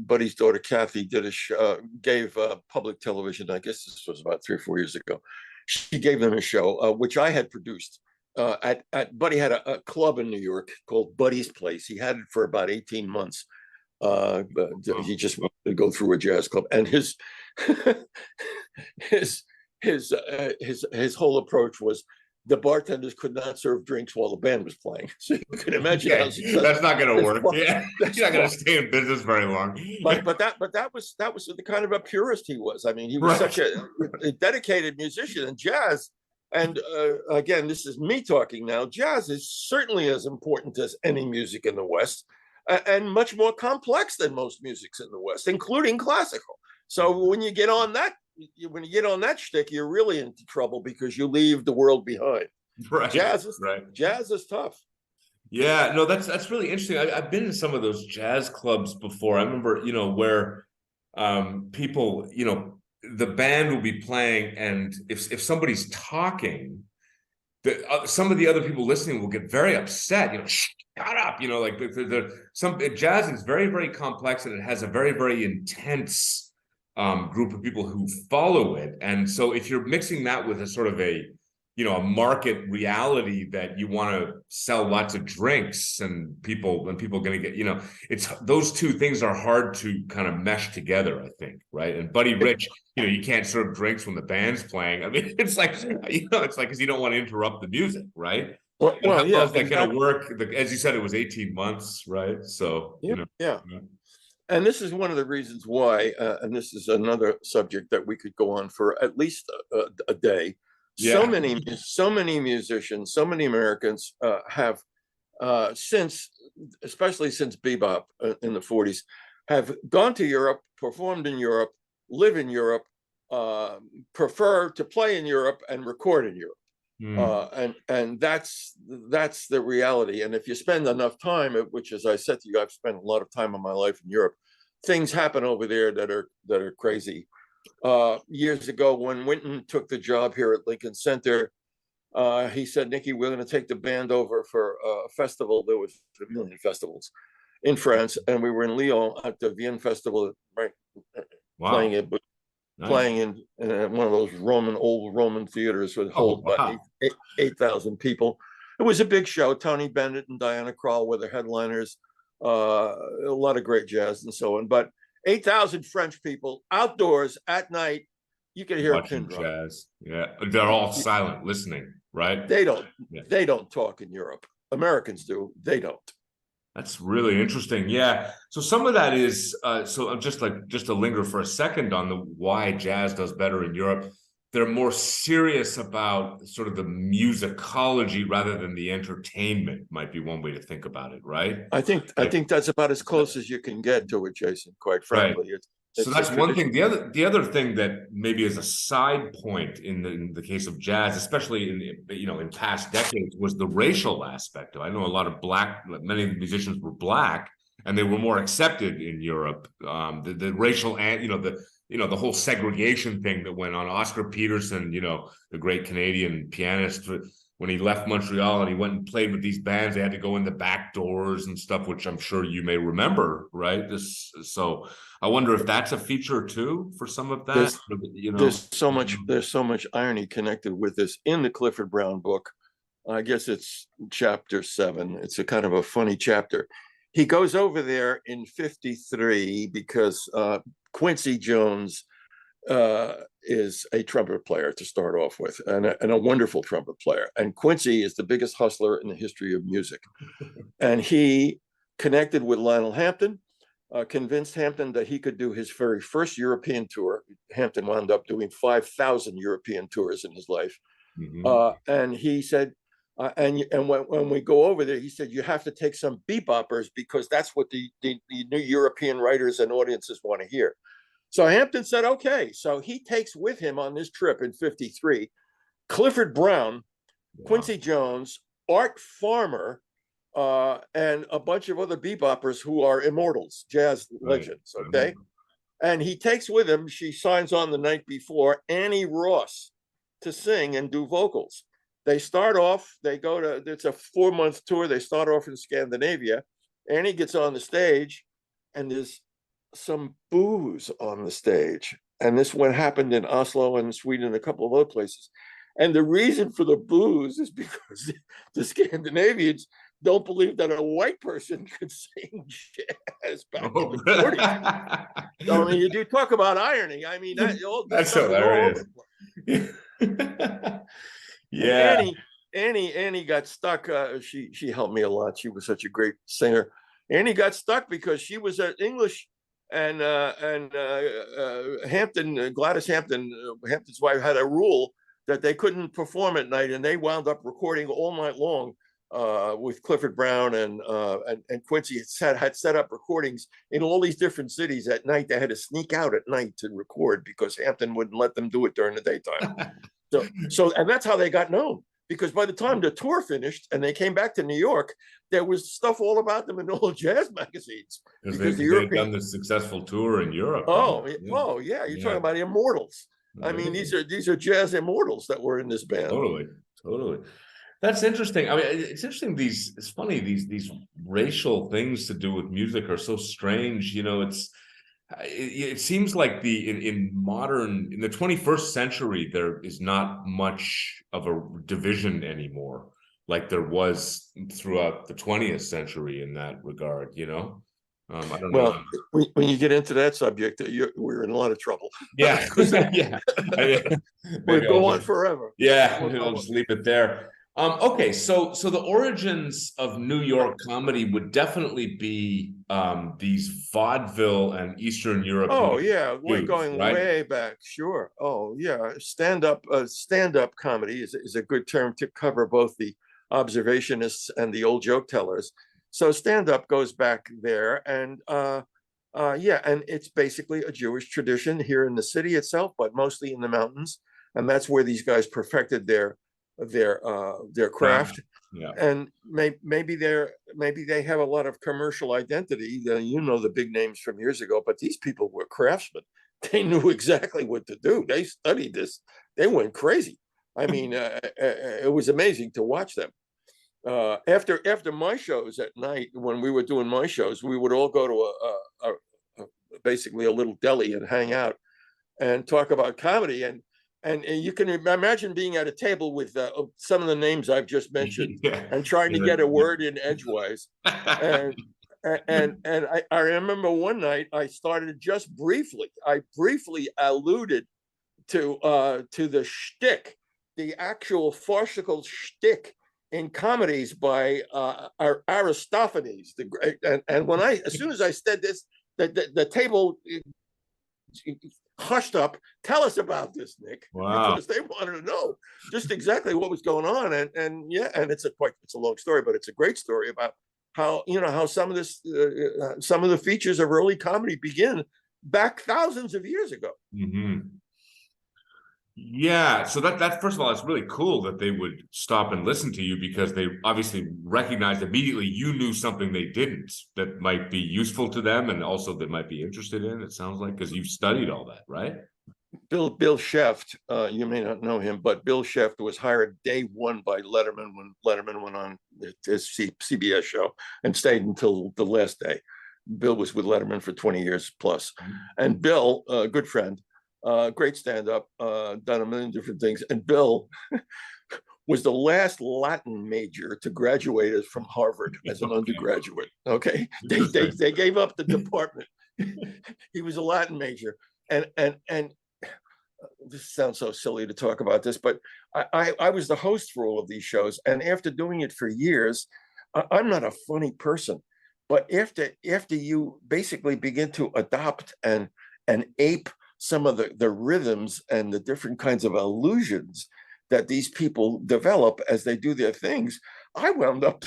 Buddy's daughter Kathy did a show, gave public television. I guess this was about 3 or 4 years ago. She gave them a show which I had produced. Buddy had a club in New York called Buddy's Place. He had it for about 18 months. He just wanted to go through a jazz club, and his whole approach was the bartenders could not serve drinks while the band was playing. So you can imagine how that's not going to work. Yeah, you're not going to stay in business very long. But that was the kind of a purist he was. I mean, he was such a dedicated musician in jazz. And again, this is me talking now. Jazz is certainly as important as any music in the West, and much more complex than most musics in the West, including classical. So when you get on that shtick, you're really into trouble, because you leave the world behind. Right. Jazz is tough. Yeah, no, that's really interesting. I've been in some of those jazz clubs before. I remember, where people, the band will be playing, and if somebody's talking, some of the other people listening will get very upset. Shut up. Like some jazz is very, very complex, and it has a very, very intense group of people who follow it. And so if you're mixing that with a sort of a market reality that you want to sell lots of drinks, and people going to get, it's those two things are hard to kind of mesh together, I think. Right. And Buddy Rich, you can't serve drinks when the band's playing. I mean, it's like, it's like, because you don't want to interrupt the music. Right. Well, yeah. How's that going to work? As you said, it was 18 months. Right. So, yeah. And this is one of the reasons why, and this is another subject that we could go on for at least a day. Yeah. So many musicians, so many Americans have especially since bebop in the 40s, have gone to Europe, performed in Europe, live in Europe, prefer to play in Europe and record in Europe. And that's the reality. And if you spend enough time, which, as I said to you, I've spent a lot of time of my life in Europe, things happen over there that are crazy. Years ago, when Wynton took the job here at Lincoln Center, he said, "Nicky, we're going to take the band over for a festival." There was a million festivals in France, and we were in Lyon at the Vienne Festival, right? Wow. Playing it, but nice. Playing in one of those old Roman theaters would hold about 8,000 people. It was a big show. Tony Bennett and Diana Krall were the headliners. A lot of great jazz and so on, but 8,000 French people outdoors at night. You can hear watching a pin drop. Jazz. Yeah, they're all silent, listening. Right? They don't talk in Europe. Americans do. They don't. That's really interesting. Yeah. So some of that is. So I'm just to linger for a second on why jazz does better in Europe. they're more serious about sort of the musicology rather than the entertainment, might be one way to think about it, right? I think that's about as close as you can get to it, Jason, quite Right. frankly. So It's a that's one thing. tradition. The other thing that maybe is a side point in the case of jazz, especially in past decades, was the racial aspect. I know a lot of many of the musicians were black, and they were more accepted in Europe. The racial and the whole segregation thing that went on. Oscar Peterson, the great Canadian pianist, when he left Montreal and he went and played with these bands, they had to go in the back doors and stuff, which I'm sure you may remember, right? So I wonder if that's a feature too for some of that. There's so much irony connected with this in the Clifford Brown book. I guess it's chapter 7. It's a kind of a funny chapter. He goes over there in 53 because Quincy Jones is a trumpet player to start off with, and a wonderful trumpet player. And Quincy is the biggest hustler in the history of music. And he connected with Lionel Hampton, convinced Hampton that he could do his very first European tour. Hampton wound up doing 5,000 European tours in his life. And he said, and when we go over there, he said, you have to take some beboppers because that's what the new European writers and audiences want to hear. So Hampton said, okay. So he takes with him on this trip in 53, Clifford Brown, Quincy Jones, Art Farmer, and a bunch of other beboppers who are immortals, jazz legends, okay? And he takes with him, she signs on the night before, Annie Ross to sing and do vocals. They start off, it's a 4-month tour. They start off in Scandinavia. Annie gets on the stage and there's some booze on the stage. And this one happened in Oslo and Sweden and a couple of other places. And the reason for the booze is because the Scandinavians don't believe that a white person could sing jazz back in the 40s. So, I mean, you do talk about irony. I mean, that's hilarious. Yeah. Annie got stuck. She helped me a lot. She was such a great singer. Annie got stuck because she was at English, and Hampton, Gladys Hampton, Hampton's wife, had a rule that they couldn't perform at night, and they wound up recording all night long with Clifford Brown and Quincy had set up recordings in all these different cities at night. They had to sneak out at night to record because Hampton wouldn't let them do it during the daytime. So and that's how they got known, because by the time the tour finished and they came back to New York, there was stuff all about them in all jazz magazines. Because they've done this successful tour in Europe. Oh yeah. You're talking about immortals. I mean, these are jazz immortals that were in this band. Totally. That's interesting. I mean, it's interesting. It's funny. These racial things to do with music are so strange. It seems like in the 21st century, there is not much of a division anymore, like there was throughout the 20th century in that regard. I don't know. When you get into that subject, we're in a lot of trouble. Yeah, yeah. We'll go on forever. Yeah, I'll just leave it there. Okay, so the origins of New York comedy would definitely be these vaudeville and Eastern Europe. Oh yeah, we're going right? way back. Sure. Oh yeah, stand-up comedy is a good term to cover both the observationists and the old joke tellers. So stand-up goes back there, and and it's basically a Jewish tradition here in the city itself, but mostly in the mountains, and that's where these guys perfected their craft. Yeah. And maybe they have a lot of commercial identity. The big names from years ago, but these people were craftsmen. They knew exactly what to do. They studied this. They went crazy. I mean, it was amazing to watch them. After my shows at night, when we were doing my shows, we would all go to basically a little deli and hang out and talk about comedy. And you can imagine being at a table with some of the names I've just mentioned and trying to get a word in edgewise. And I remember one night I started just briefly. I briefly alluded to the shtick, the actual farcical shtick in comedies by Aristophanes. And when as soon as I said this, the table hushed up. Tell us about this, Nick. Wow. Because they wanted to know just exactly what was going on. And yeah, and it's a long story, but it's a great story about how, how some of some of the features of early comedy begin back thousands of years ago. Mm-hmm. Yeah, so that first of all, it's really cool that they would stop and listen to you, because they obviously recognized immediately you knew something they didn't that might be useful to them, and also that might be interested in. It sounds like, because you've studied all that, right? Bill Sheft, you may not know him, but Bill Sheft was hired day one by Letterman when Letterman went on his CBS show and stayed until the last day. Bill was with Letterman for 20 years plus. And Bill, a good friend, great stand-up, done a million different things. And Bill was the last Latin major to graduate from Harvard as an undergraduate. Okay, they gave up the department. He was a Latin major, and this sounds so silly to talk about this, but I was the host for all of these shows, and after doing it for years, I'm not a funny person, but after you basically begin to adopt and ape some of the rhythms and the different kinds of allusions that these people develop as they do their things, I wound up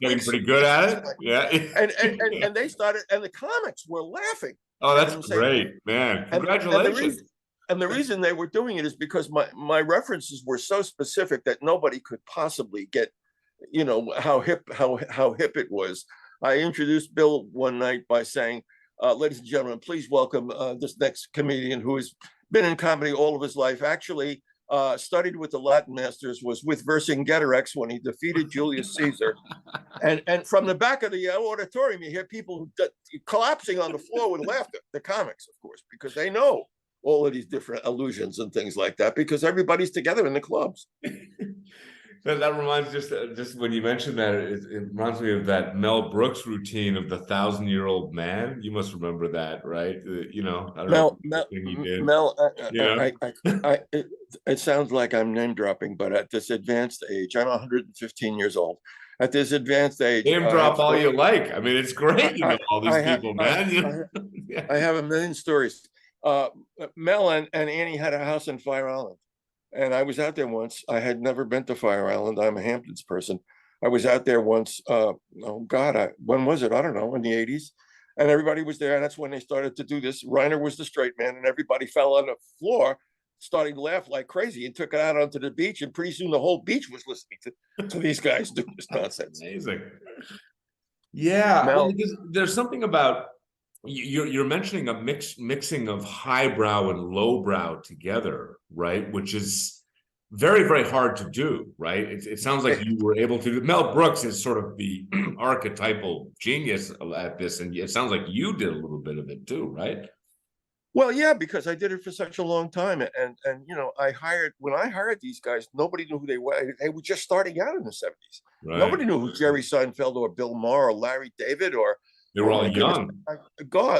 getting pretty good at it. Yeah. And they started, and the comics were laughing. Oh, that's great, man. Congratulations. And the reason they were doing it is because my references were so specific that nobody could possibly get, how hip it was. I introduced Bill one night by saying, ladies and gentlemen, please welcome this next comedian who has been in comedy all of his life. Actually, studied with the Latin masters, was with Vercingetorix when he defeated Julius Caesar. And from the back of the auditorium, you hear people collapsing on the floor with laughter. The comics, of course, because they know all of these different allusions and things like that, because everybody's together in the clubs. That reminds just when you mentioned that, it reminds me of that Mel Brooks routine of the 1,000-year-old man. You must remember that, right? I don't know. It sounds like I'm name dropping, but at this advanced age, I'm 115 years old. At this advanced age, name drop all you like. I mean, it's great. All these people, man. I have a million stories. Mel and Annie had a house in Fire Island. And I was out there once. I had never been to Fire Island. I'm a Hamptons person. I was out there once. When was it? I don't know, in the 80s. And everybody was there. And that's when they started to do this. Reiner was the straight man, and everybody fell on the floor, starting to laugh like crazy, and took it out onto the beach. And pretty soon the whole beach was listening to these guys do this nonsense. Amazing. Yeah. Well, there's something about, you're mentioning a mixing of highbrow and lowbrow together, right? Which is very, very hard to do, right? It sounds like you were able to. Mel Brooks is sort of the archetypal genius at this, and it sounds like you did a little bit of it too, right? Well, yeah, because I did it for such a long time, and when I hired these guys, nobody knew who they were. They were just starting out in the 70s. Right. Nobody knew who Jerry Seinfeld or Bill Maher or Larry David or. They were all young.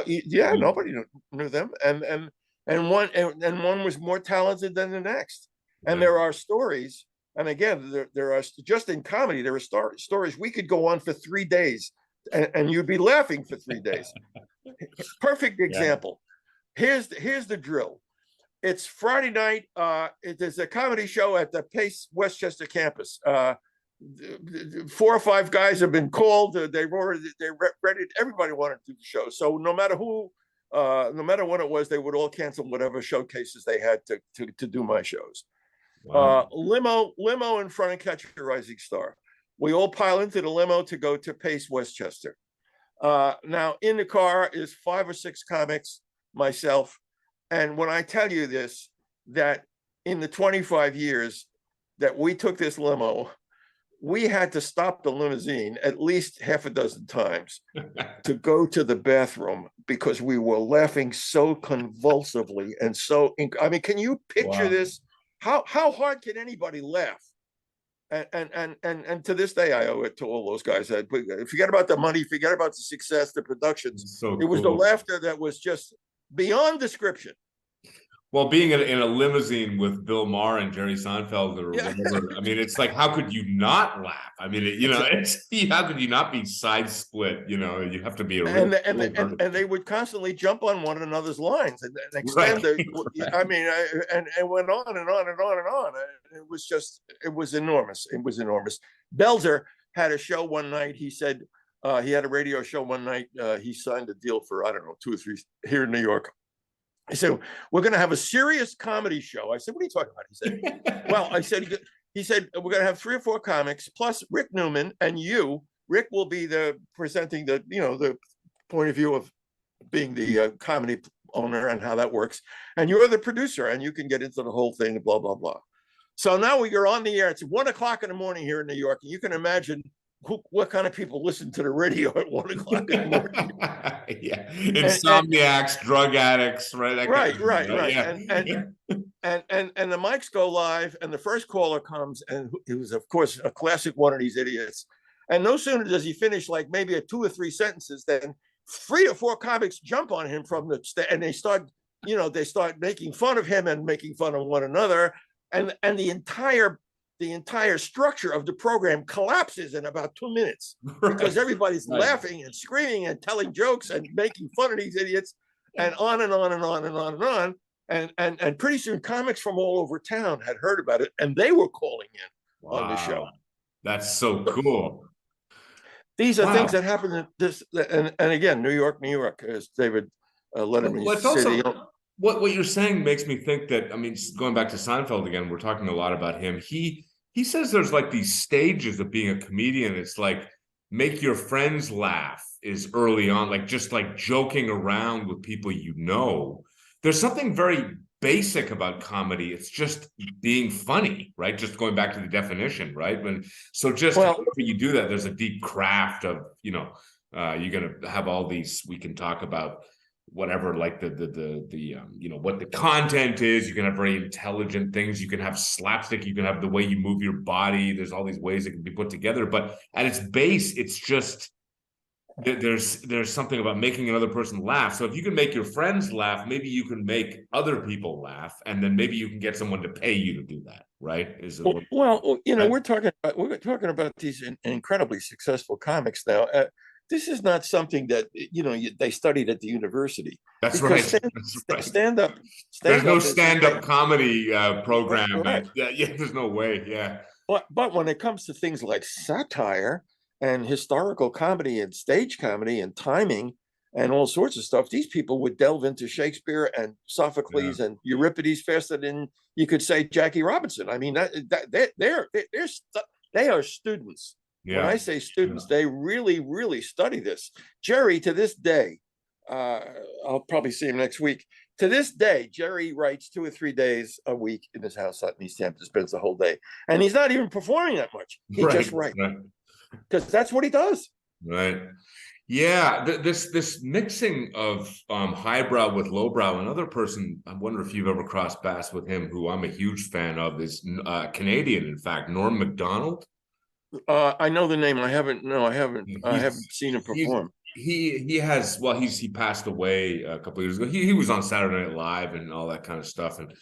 Yeah, nobody knew them, and one was more talented than the next. And there are stories, and again, there are just in comedy. There are stories we could go on for 3 days, and you'd be laughing for 3 days. Perfect example. Yeah. Here's the drill. It's Friday night. There's a comedy show at the Pace Westchester campus. 4 or 5 guys have been called. They're ready. Everybody wanted to do the show. So no matter what it was, they would all cancel whatever showcases they had to do my shows. Wow. Limo in front of Catch a Rising Star. We all pile into the limo to go to Pace Westchester. Now in the car is 5 or 6 comics, myself. And when I tell you this, that in the 25 years that we took this limo, we had to stop the limousine at least half a dozen times to go to the bathroom because we were laughing so convulsively and so. I mean, can you picture this? How hard can anybody laugh? And to this day, I owe it to all those guys. Forget about the money, forget about the success, the productions. It was the laughter that was just beyond description. Well, being in a limousine with Bill Maher and Jerry Seinfeld or Yeah. whatever, I mean, it's like, how could you not laugh? I mean, how could you not be side split? You have to be a real, real nerd. And they would constantly jump on one another's lines and extend Right. I mean, and went on and on and on and on. It was enormous. It was enormous. Belzer had a show one night. He said he had a radio show one night. He signed a deal for, I don't know, 2 or 3 here in New York. He said, we're going to have a serious comedy show. I said, what are you talking about? He said, well, he said, we're going to have 3 or 4 comics plus Rick Newman and you. Rick will be presenting the point of view of being the comedy owner and how that works. And you're the producer and you can get into the whole thing, blah, blah, blah. So now you're on the air. It's 1 o'clock in the morning here in New York. And you can imagine what kind of people listen to the radio at 1 o'clock in the morning. Yeah, insomniacs, drug addicts, right? Right. Yeah. And the mics go live, and the first caller comes, and it was, of course, a classic one of these idiots. And no sooner does he finish, like maybe 2 or 3 sentences, then 3 or 4 comics jump on him from and they start making fun of him and making fun of one another, and the entire structure of the program collapses in about 2 minutes because everybody's laughing and screaming and telling jokes and making fun of these idiots, and on and on and on and on and on. And pretty soon comics from all over town had heard about it and they were calling in on the show. That's so cool. These are things that happen in this, and again, New York, as David Letterman Well, it's also, what you're saying makes me think that, I mean, going back to Seinfeld again, we're talking a lot about him. He says there's like these stages of being a comedian. It's like make your friends laugh is early on, like just like joking around with people you know. There's something very basic about comedy. It's just being funny, right? Just going back to the definition, right? After you do that, there's a deep craft of, you're going to have all these, we can talk about whatever, like what the content is. You can have very intelligent things. You can have slapstick. You can have the way you move your body. There's all these ways it can be put together. But at its base, it's just, there's something about making another person laugh. So if you can make your friends laugh, maybe you can make other people laugh, and then maybe you can get someone to pay you to do that, right? We're talking about these incredibly successful comics now. This is not something that they studied at the university. That's right. Stand up. There's no stand-up comedy program. Right. There's no way. Yeah. But when it comes to things like satire and historical comedy and stage comedy and timing and all sorts of stuff, these people would delve into Shakespeare and Sophocles and Euripides faster than you could say Jackie Robinson. I mean, they are students. Yeah. When I say students, they really, really study this. Jerry, to this day, I'll probably see him next week. To this day, Jerry writes 2 or 3 days a week in his house out in East Hampton, spends the whole day. And he's not even performing that much. He just writes. Because that's what he does. Right. Yeah. This mixing of highbrow with lowbrow. Another person, I wonder if you've ever crossed paths with him, who I'm a huge fan of, is Canadian, in fact, Norm Macdonald. I know the name. I haven't seen him perform. He passed away a couple of years ago. He was on Saturday Night Live and all that kind of stuff. And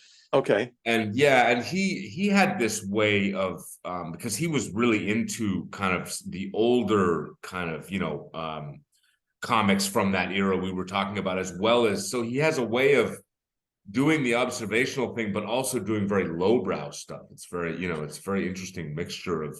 he had this way of because he was really into kind of the older kind of comics from that era we were talking about, as well as, so he has a way of doing the observational thing but also doing very lowbrow stuff. It's very it's a very interesting mixture of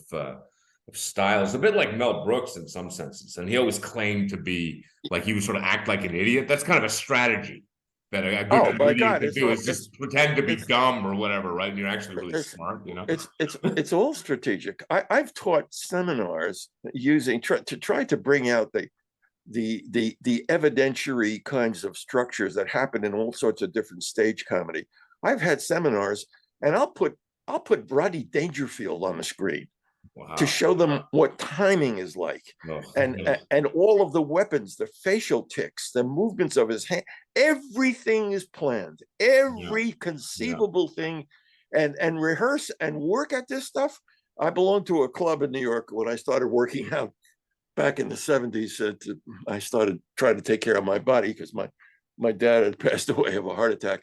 styles, a bit like Mel Brooks in some senses. And he always claimed to be like, he would sort of act like an idiot. That's kind of a strategy that a good comedian can do, is just pretend to be dumb or whatever, right? And you're actually really smart, It's all strategic. I've taught seminars to try to bring out the evidentiary kinds of structures that happen in all sorts of different stage comedy. I've had seminars, and I'll put Rodney Dangerfield on the screen. Wow. To show them what timing is like, and all of the weapons, the facial tics, the movements of his hand, everything is planned, every conceivable thing, and rehearse and work at this stuff. I belonged to a club in New York when I started working out back in the 70s. I started trying to take care of my body because my dad had passed away of a heart attack.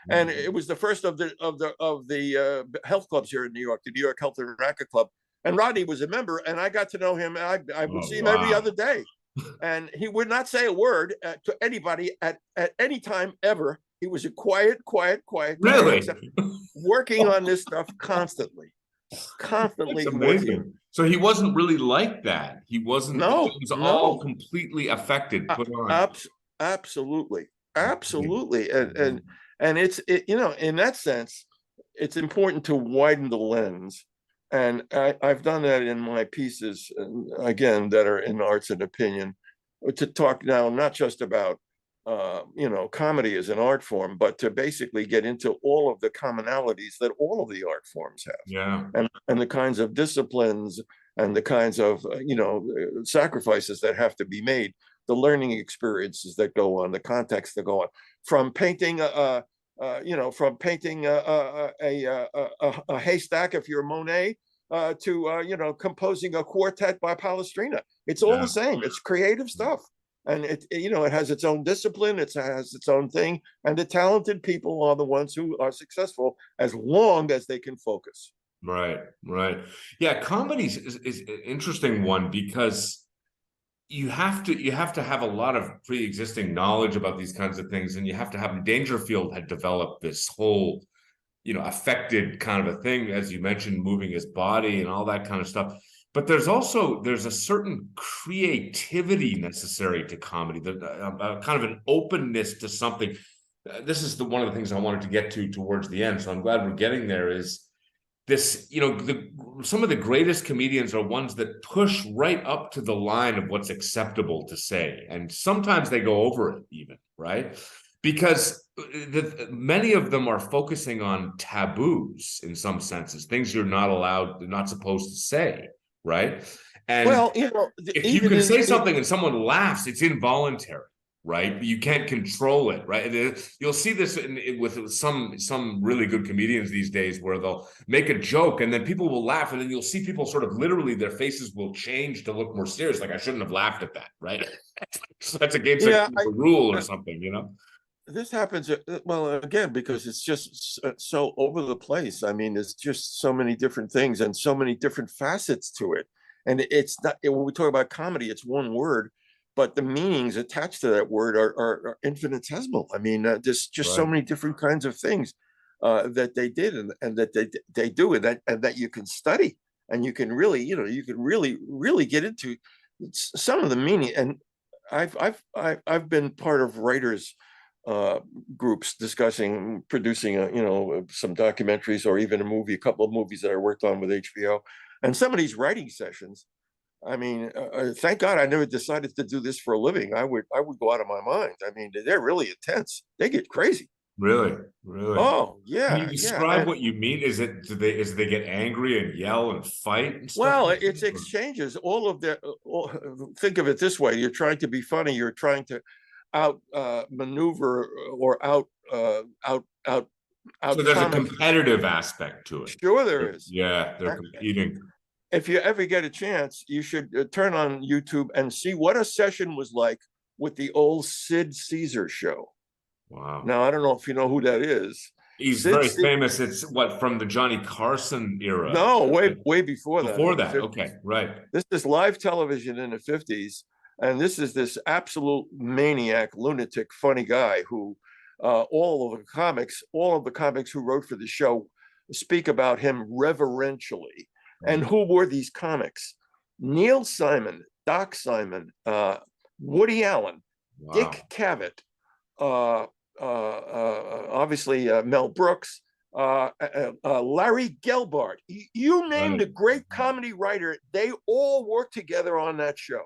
And it was the first of the health clubs here in New York, the New York Health and Racquet Club. And Rodney was a member, and I got to know him. I would see him every other day, and he would not say a word to anybody at any time ever. He was a quiet guy, Really? working on this stuff constantly That's amazing. working. So he wasn't really like that. He wasn't. No, it was all completely affected, put on. Absolutely, and it's in that sense, it's important to widen the lens, and I've done that in my pieces, again, that are in arts and opinion, to talk now not just about comedy as an art form, but to basically get into all of the commonalities that all of the art forms have. Yeah. And the kinds of disciplines and the kinds of, sacrifices that have to be made, the learning experiences that go on, the context that go on, from painting, a haystack if you're Monet, to, composing a quartet by Palestrina. It's all the same. It's creative stuff. And it has its own discipline, it has its own thing, and the talented people are the ones who are successful as long as they can focus. Right. Yeah, comedy is an interesting one, because you have to have a lot of pre-existing knowledge about these kinds of things, and you have to have. Dangerfield had developed this whole, affected kind of a thing, as you mentioned, moving his body and all that kind of stuff. But there's a certain creativity necessary to comedy, that kind of an openness to something. This is one of the things I wanted to get to towards the end, so I'm glad we're getting there. Is this, some of the greatest comedians are ones that push right up to the line of what's acceptable to say, and sometimes they go over it even, right? Because many of them are focusing on taboos in some senses, things you're not allowed, not supposed to say. Right. And well, if you can say something and someone laughs, it's involuntary, right? You can't control it, right? You'll see this with some really good comedians these days, where they'll make a joke and then people will laugh, and then you'll see people sort of literally their faces will change to look more serious, like, I shouldn't have laughed at that, right? That's against a rule or something, This happens, well, again, because it's just so over the place. I mean, there's just so many different things and so many different facets to it. And it's not, when we talk about comedy, it's one word, but the meanings attached to that word are infinitesimal. I mean, there's just so many different kinds of things that they did and that they do, and that you can study, and you can really, you can really get into some of the meaning. And I've been part of writers groups discussing producing some documentaries, or even a couple of movies that I worked on with HBO. And some of these writing sessions, I mean, thank God I never decided to do this for a living. I would go out of my mind. I mean, they're really intense. They get crazy. Really? Oh yeah. Can you describe what you mean? Is it they get angry and yell and fight and stuff? Well, it's exchanges. Think of it this way: you're trying to be funny. You're trying to out maneuver or out. So there's a competitive aspect to it. Sure, there is. Yeah, they're competing. If you ever get a chance, you should turn on YouTube and see what a session was like with the old Sid Caesar show. Wow. Now, I don't know if you know who that is. He's very famous. It's from the Johnny Carson era. No, way before that. Before that, okay, right. This is live television in the 50s, and this is this absolute maniac, lunatic, funny guy who all of the comics who wrote for the show speak about him reverentially. And who were these comics? Neil Simon, Doc Simon, Woody Allen, wow. Dick Cavett, obviously Mel Brooks, Larry Gelbart. You name the great comedy writer, they all worked together on that show.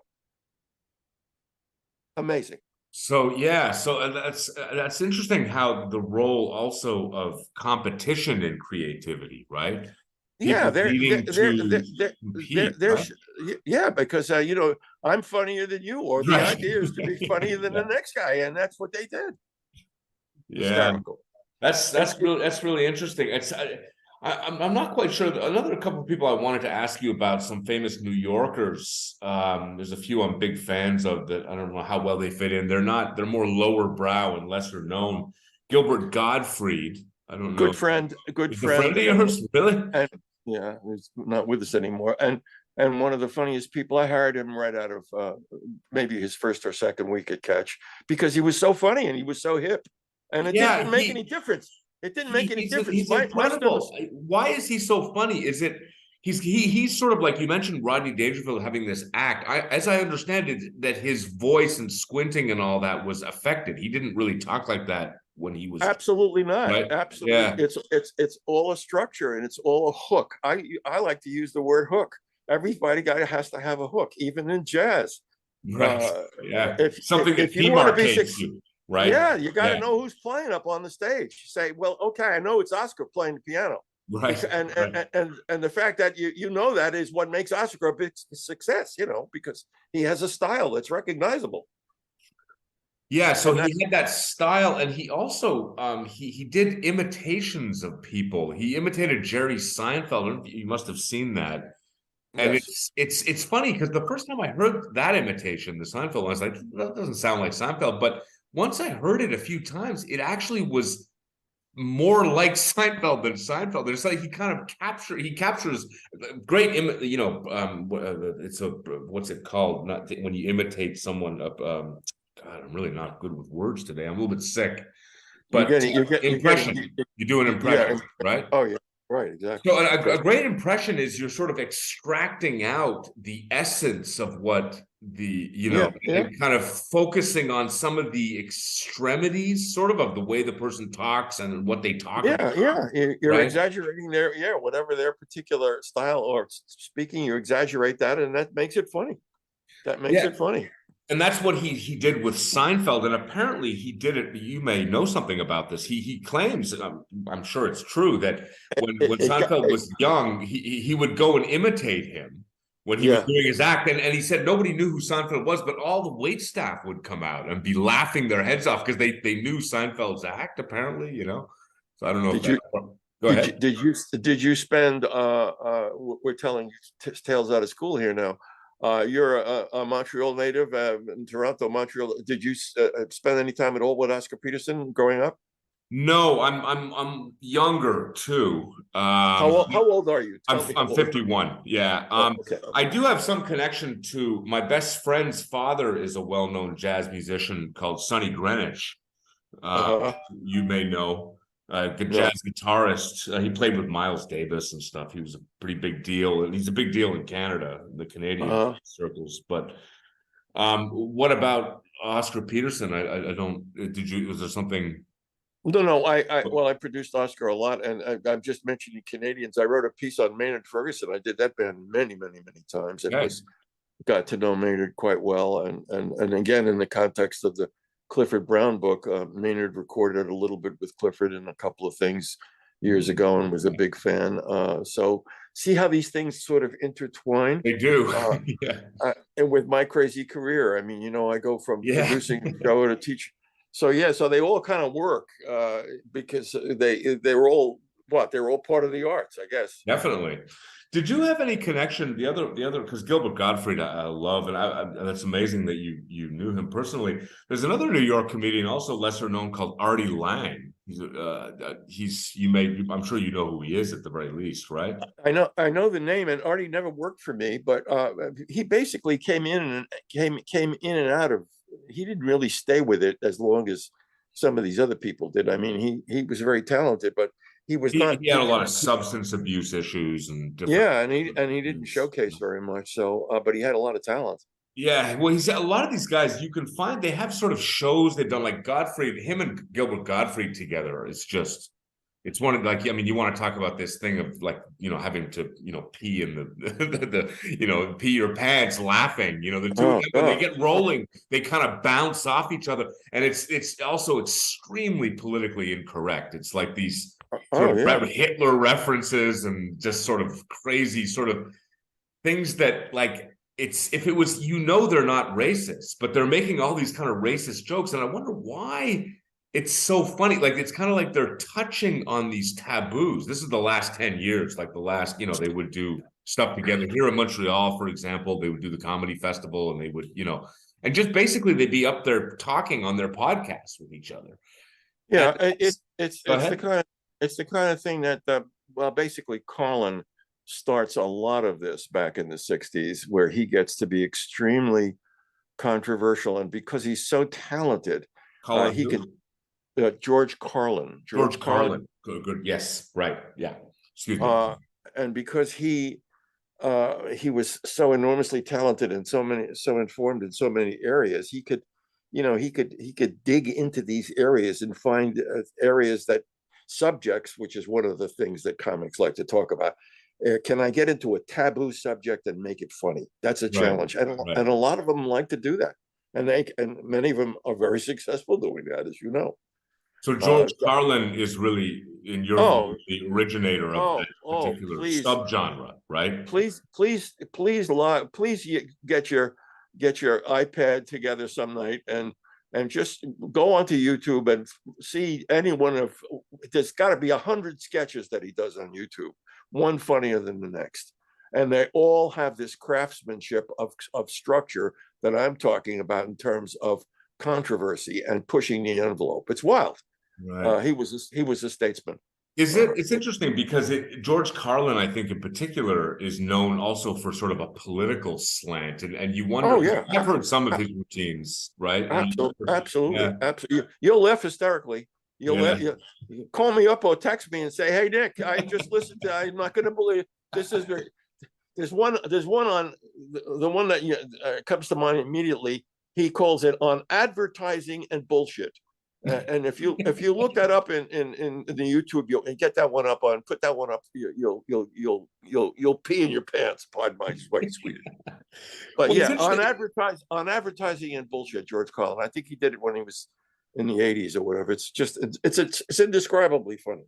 Amazing. So yeah, so that's interesting how the role also of competition in creativity, right? Yeah, yeah, because I'm funnier than you, or the idea is to be funnier than the next guy, and that's what they did. Yeah, hysterical. That's really interesting. I'm not quite sure. Another couple of people I wanted to ask you about, some famous New Yorkers. There's a few I'm big fans of that I don't know how well they fit in. They're more lower brow and lesser known. Gilbert Gottfried. I don't know. Good friend, a good Is a friend friend. of yours? Really? And yeah, he's not with us anymore. And one of the funniest people. I hired him right out of maybe his first or second week at Catch, because he was so funny and he was so hip, and it Yeah, didn't make any difference. It didn't make any difference. He's incredible. Why is he so funny? Is it he's sort of like you mentioned Rodney Dangerfield having this act. As I understand it, that his voice and squinting and all that was affected. He didn't really talk like that when he was Absolutely not. right? Absolutely. Yeah. It's all a structure and it's all a hook. I like to use the word hook. Everybody guy has to have a hook, even in jazz. Right. Yeah. If Something if that you want to be demarcates you, right? yeah, you got to know who's playing up on the stage. You say, well, okay, I know it's Oscar playing the piano, Right. and the fact that you know that is what makes Oscar a big success. Because he has a style that's recognizable. Yeah, so he had that style, and he also he did imitations of people. He imitated Jerry Seinfeld. You must have seen that. And Yes. it's funny because the first time I heard that imitation, the Seinfeld, I was like, that doesn't sound like Seinfeld. But once I heard it a few times, it actually was more like Seinfeld than Seinfeld. It's like he captures great, it's a, what's it called? Not when you imitate someone up. God, I'm really not good with words today. I'm a little bit sick. But impression, you do an impression, right? Oh yeah. Right, exactly. So a great impression is you're sort of extracting out the essence of what and kind of focusing on some of the extremities, sort of the way the person talks and what they talk about. Yeah, you're right? exaggerating whatever their particular style or speaking, you exaggerate that, and that makes it funny. That makes it funny. And that's what he did with Seinfeld, and apparently he did it. You may know something about this. He claims, I'm sure it's true, that when Seinfeld was young, he would go and imitate him when he was doing his act, and he said nobody knew who Seinfeld was, but all the wait staff would come out and be laughing their heads off because they knew Seinfeld's act. Apparently, So I don't know. Go ahead. Did you spend? We're telling tales out of school here now. You're a Montreal native in Toronto, Montreal. Did you spend any time at all with Oscar Peterson growing up? No, I'm younger too. How old are you? I'm 51. Yeah. Okay. I do have some connection to my best friend's father is a well-known jazz musician called Sonny Greenwich. You may know. Jazz guitarist. He played with Miles Davis and stuff. He was a pretty big deal, and he's a big deal in Canada, in the Canadian circles. But what about Oscar Peterson? I don't. Was there something? No. I produced Oscar a lot, and I'm just mentioning Canadians. I wrote a piece on Maynard Ferguson. I did that band many times, and got to know Maynard quite well. And again, in the context of the Clifford Brown book, Maynard recorded a little bit with Clifford in a couple of things years ago and was a big fan. So see how these things sort of intertwine. They do. And with my crazy career, I mean, I go from producing a show to teach. So they all kind of work because they were all part of the arts, I guess. Definitely. Did you have any connection? The other, because Gilbert Gottfried I love, and that's amazing that you knew him personally. There's another New York comedian, also lesser known, called Artie Lang. I'm sure you know who he is at the very least, right? I know the name, and Artie never worked for me, but he basically came in and out of. He didn't really stay with it as long as some of these other people did. I mean, he was very talented, but he was not. He had a lot of substance abuse issues and and he didn't showcase very much. So, but he had a lot of talent. Yeah, well, a lot of these guys you can find they have sort of shows they've done, like him and Gilbert Gottfried together. It's one of, like, I mean, you want to talk about this thing of, like, having to, pee in the pee your pants laughing, the two when they get rolling, they kind of bounce off each other. And it's also extremely politically incorrect. It's like these sort of Hitler references and just sort of crazy sort of things that, like, if it was, they're not racist, but they're making all these kind of racist jokes. And I wonder why it's so funny. Like, it's kind of like they're touching on these taboos. This is the last 10 years, like the last, they would do stuff together here in Montreal, for example. They would do the comedy festival, and they would, and just basically they'd be up there talking on their podcasts with each other. Yeah, And go it's the ahead. kind of thing that well, basically Colin starts a lot of this back in the 60s, where he gets to be extremely controversial, and because he's so talented, Colin he who? can George Carlin. George Carlin. Good, good. Yes, right. Yeah. Excuse me. Uh, and because he was so enormously talented and so informed in so many areas, he could, he could dig into these areas and find areas that subjects, which is one of the things that comics like to talk about. Can I get into a taboo subject and make it funny? That's a Right. challenge, and Right. a lot of them like to do that, and many of them are very successful doing that, as you know. So Uh, George Carlin is really, in your view, oh, the originator of that particular please, subgenre, right? please get your iPad together some night and just go onto YouTube and see any one of, there's got to be 100 sketches that he does on YouTube, one funnier than the next, and they all have this craftsmanship of structure that I'm talking about in terms of controversy and pushing the envelope. It's wild. Right. He was a statesman. It's interesting because George Carlin, I think in particular, is known also for sort of a political slant, and you wonder. Oh yeah, I've heard some of his routines, right? And you absolutely, wonder, absolutely, yeah, absolutely. You'll laugh hysterically. yeah. You call me up or text me and say, "Hey Nick, I just listened to. I'm not going to believe this is great." There's one on the one that comes to mind immediately. He calls it on advertising and bullshit. And if you look that up in the YouTube, you'll and get that one up on put that one up. You'll pee in your pants. Pardon my Swedish. But Well, it's yeah, interesting. on advertising and bullshit, George Carlin. I think he did it when he was in the 80s or whatever. It's just it's indescribably funny.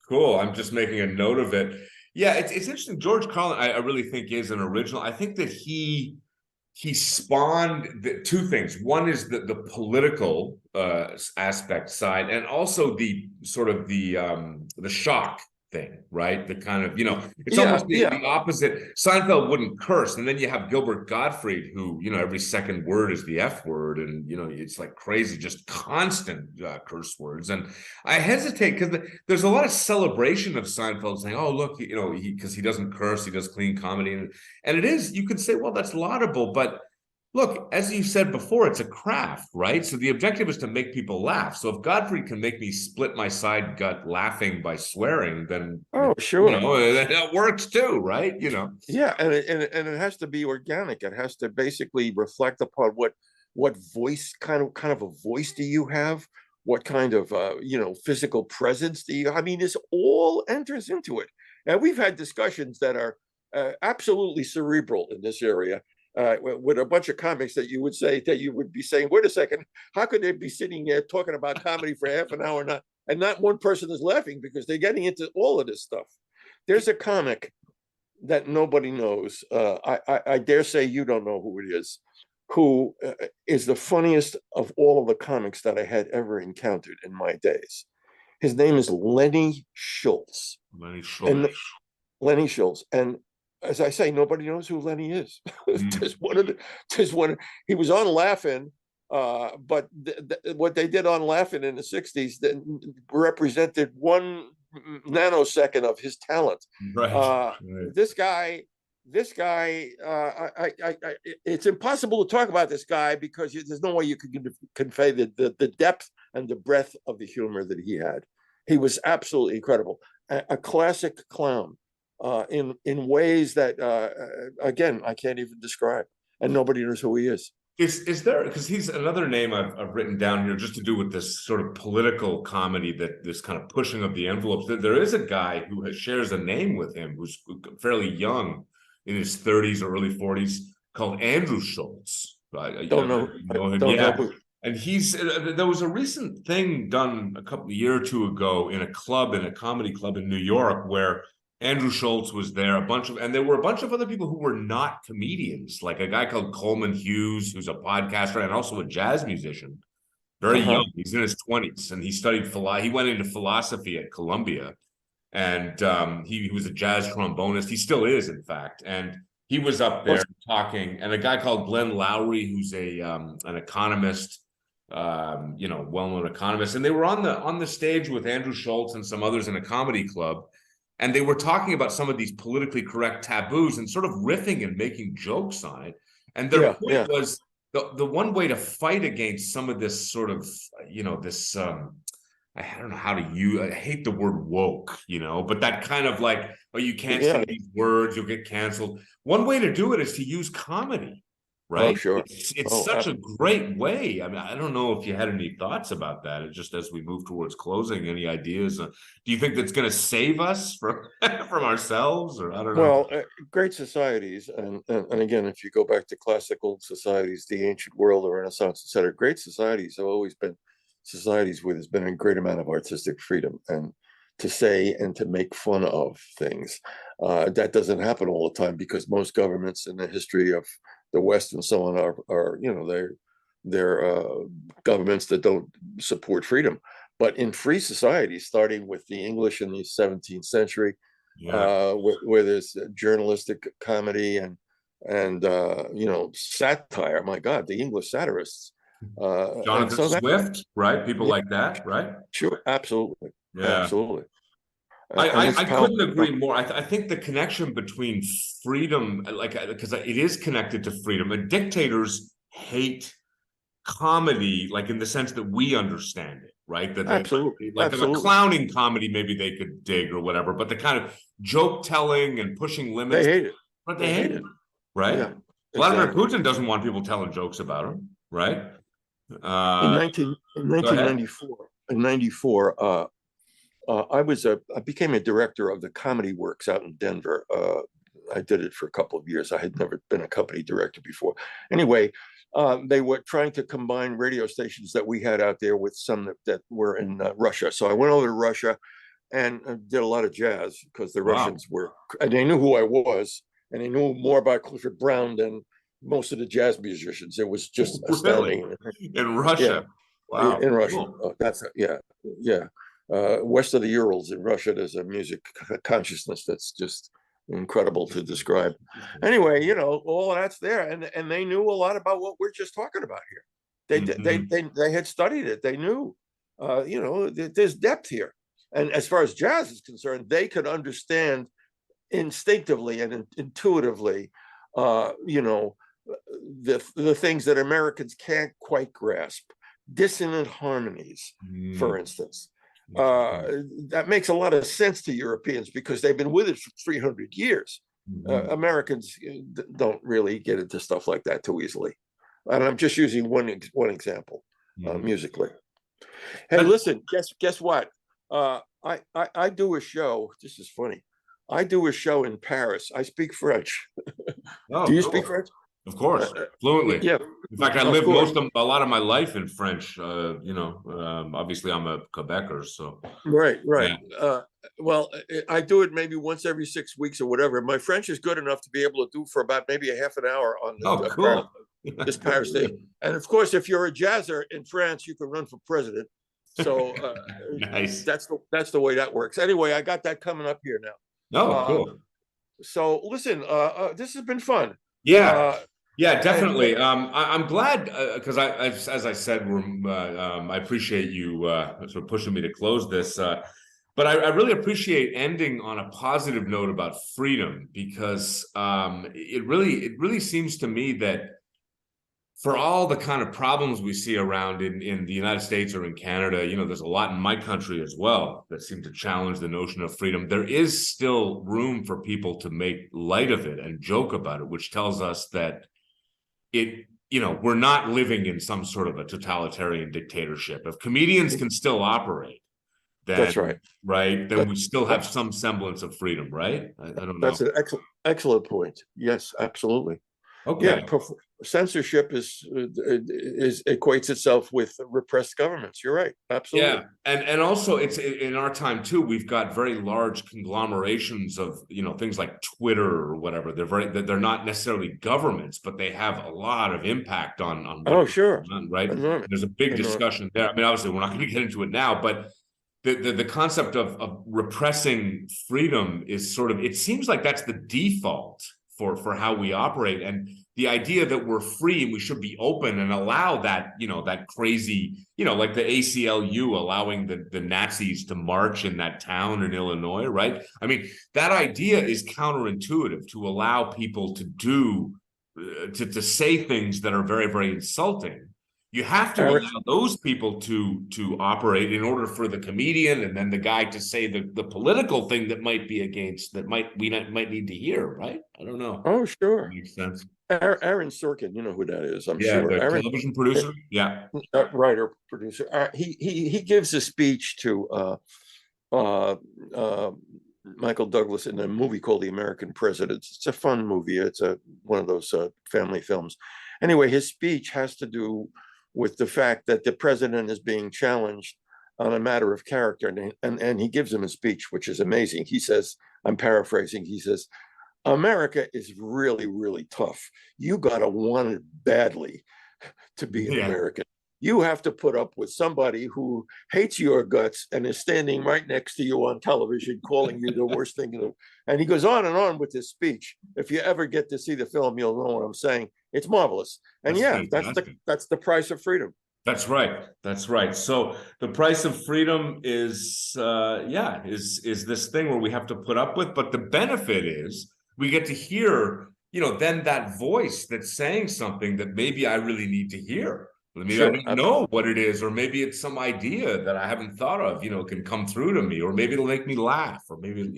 Cool. I'm just making a note of it. Yeah, it's interesting. George Carlin, I really think is an original. I think that he spawned two things. One is the political aspect side, and also the sort of the shock thing, right? The kind of, it's Yeah, almost yeah. the opposite. Seinfeld wouldn't curse, and then you have Gilbert Gottfried, who, every second word is the F word, and it's like crazy, just constant curse words. And I hesitate because there's a lot of celebration of Seinfeld saying, "Oh, look, because he doesn't curse, he does clean comedy," and it is, you could say, well, that's laudable, but look, as you said before, it's a craft, right? So the objective is to make people laugh. So if Godfrey can make me split my side gut laughing by swearing, then Oh, sure. that works too, right? Yeah, and it has to be organic. It has to basically reflect upon what voice kind of a voice do you have? What kind of physical presence do you? I mean, this all enters into it. And we've had discussions that are absolutely cerebral in this area. With a bunch of comics that you would be saying, wait a second, how could they be sitting there talking about comedy for half an hour and not one person is laughing because they're getting into all of this stuff. There's a comic that nobody knows. I dare say you don't know who it is, who is the funniest of all of the comics that I had ever encountered in my days. His name is Lenny Schultz. Lenny And Schultz. Lenny Schultz. And as I say, nobody knows who Lenny is. There's one. He was on Laughing, but what they did on Laughing in the '60s that represented 1 nanosecond of his talent. Right. Right. This guy, it's impossible to talk about this guy because there's no way you could convey the depth and the breadth of the humor that he had. He was absolutely incredible, a classic clown. In ways that again I can't even describe, and nobody knows who he is. Is there, because he's another name I've written down here just to do with this sort of political comedy, that this kind of pushing of the envelopes. There is a guy who shares a name with him who's fairly young, in his 30s or early 40s, called Andrew Schultz. Right? Don't know. Know him? Don't know Yeah. who. And there was a recent thing done a year or two ago in a comedy club in New York, where Andrew Schultz was there, and there were a bunch of other people who were not comedians, like a guy called Coleman Hughes, who's a podcaster and also a jazz musician, very Uh-huh. young. He's in his 20s, and he went into philosophy at Columbia, and he was a jazz trombonist. He still is, in fact, and he was up there talking. And a guy called Glenn Lowry, who's an economist. well-known economists, and they were on the stage with Andrew Schultz and some others in a comedy club, and they were talking about some of these politically correct taboos and sort of riffing and making jokes on it. And their point was the one way to fight against some of this sort of, this I don't know how to use, I hate the word woke, but that kind of like, oh, you can't say these words, you'll get canceled. One way to do it is to use comedy, right? Oh, sure. It's such a great way. I mean, I don't know if you had any thoughts about that. It's just as we move towards closing, any ideas? Do you think that's going to save us from ourselves, or I don't know? Well, great societies, and again, if you go back to classical societies, the ancient world, the Renaissance, etc., great societies have always been societies where there's been a great amount of artistic freedom and to say and to make fun of things. That doesn't happen all the time because most governments in the history of the West and so on are they're governments that don't support freedom. But in free societies, starting with the English in the 17th century, where there's journalistic comedy and satire. My God, the English satirists. Jonathan Swift, right? People like that, right? Sure, absolutely. Yeah. Absolutely. I couldn't agree more. I think the connection between freedom, because it is connected to freedom, and dictators hate comedy, like in the sense that we understand it, right? That absolutely, like a clowning comedy, maybe they could dig or whatever, but the kind of joke telling and pushing limits, they hate it. But they hate it, right? Yeah, Vladimir Putin doesn't want people telling jokes about him, right? In 1994, I became a director of the Comedy Works out in Denver. I did it for a couple of years. I had never been a company director before. Anyway, they were trying to combine radio stations that we had out there with some that were in Russia. So I went over to Russia and did a lot of jazz because the Russians and they knew who I was, and they knew more about Clifford Brown than most of the jazz musicians. It was just astounding. In Russia. Wow. In Russia. Cool. West of the Urals in Russia, there's a music consciousness that's just incredible to describe. Anyway, all of that's there, and they knew a lot about what we're just talking about here. They had studied it. They knew, there's depth here. And as far as jazz is concerned, they could understand instinctively and intuitively, the things that Americans can't quite grasp. Dissonant harmonies, for instance. That makes a lot of sense to Europeans because they've been with it for 300 years. Americans don't really get into stuff like that too easily. And I'm just using one example musically. Hey, listen, guess what? I do a show. This is funny. I do a show in Paris. I speak French. Do you speak French? Of course, fluently. Yeah. In fact, I lived a lot of my life in French. Obviously, I'm a Quebecer, so. Right. Yeah. Well, I do it maybe once every 6 weeks or whatever. My French is good enough to be able to do for about maybe a half an hour on this Paris thing. And of course, if you're a jazzer in France, you can run for president. So nice. That's the way that works. Anyway, I got that coming up here now. Oh, cool. So listen, this has been fun. Yeah. Yeah, definitely. I'm glad because as I said, I appreciate you sort of pushing me to close this. But I really appreciate ending on a positive note about freedom because it really seems to me that for all the kind of problems we see around in the United States or in Canada, there's a lot in my country as well that seem to challenge the notion of freedom. There is still room for people to make light of it and joke about it, which tells us that we're not living in some sort of a totalitarian dictatorship. If comedians can still operate, then that's right. Right. Then we still have some semblance of freedom, right? I don't know. That's an excellent point. Yes, absolutely. Okay. Yeah, censorship equates itself with repressed governments. You're right. Absolutely. Yeah, and also it's in our time too. We've got very large conglomerations of things like Twitter or whatever. They're not necessarily governments, but they have a lot of impact on. Oh, sure. Right. Enormous. There's a big discussion there. I mean, obviously, we're not going to get into it now, but the concept of repressing freedom is sort of. It seems like that's the default for how we operate. And the idea that we're free and we should be open and allow that, that crazy, like the ACLU allowing the Nazis to march in that town in Illinois, right? I mean, that idea is counterintuitive, to allow people to do, to say things that are very, very insulting. You have to allow those people to operate in order for the comedian and then the guy to say the political thing that might be against, that might need to hear, right? I don't know. Oh, sure. Makes sense. Aaron Sorkin, you know who that is, I'm Yeah, sure. the Aaron, television producer. Yeah. writer, producer. He gives a speech to Michael Douglas in a movie called The American Presidents. It's a fun movie. It's one of those family films. Anyway, his speech has to do with the fact that the president is being challenged on a matter of character, and he gives him a speech, which is amazing. He says, I'm paraphrasing, he says, America is really, really tough. You got to want it badly to be an American. You have to put up with somebody who hates your guts and is standing right next to you on television, calling you the worst thing. And he goes on and on with his speech. If you ever get to see the film, you'll know what I'm saying. It's marvelous. And that's the price of freedom. That's right. That's right. So the price of freedom is this thing where we have to put up with, but the benefit is we get to hear, then that voice that's saying something that maybe I really need to hear. Maybe I don't know what it is, or maybe it's some idea that I haven't thought of, can come through to me, or maybe it'll make me laugh, or maybe,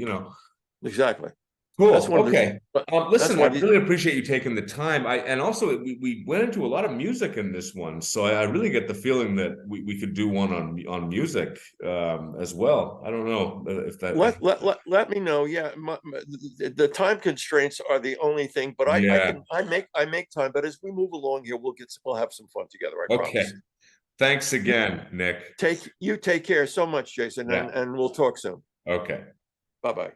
Exactly. Cool. Okay. Listen, I really appreciate you taking the time. And also we went into a lot of music in this one, so I really get the feeling that we could do one on music as well. I don't know if that. Let me know. Yeah, the time constraints are the only thing, but I make time. But as we move along here, we'll have some fun together. I promise. Thanks again, Nick. Take care so much, Jason, and we'll talk soon. Okay. Bye-bye.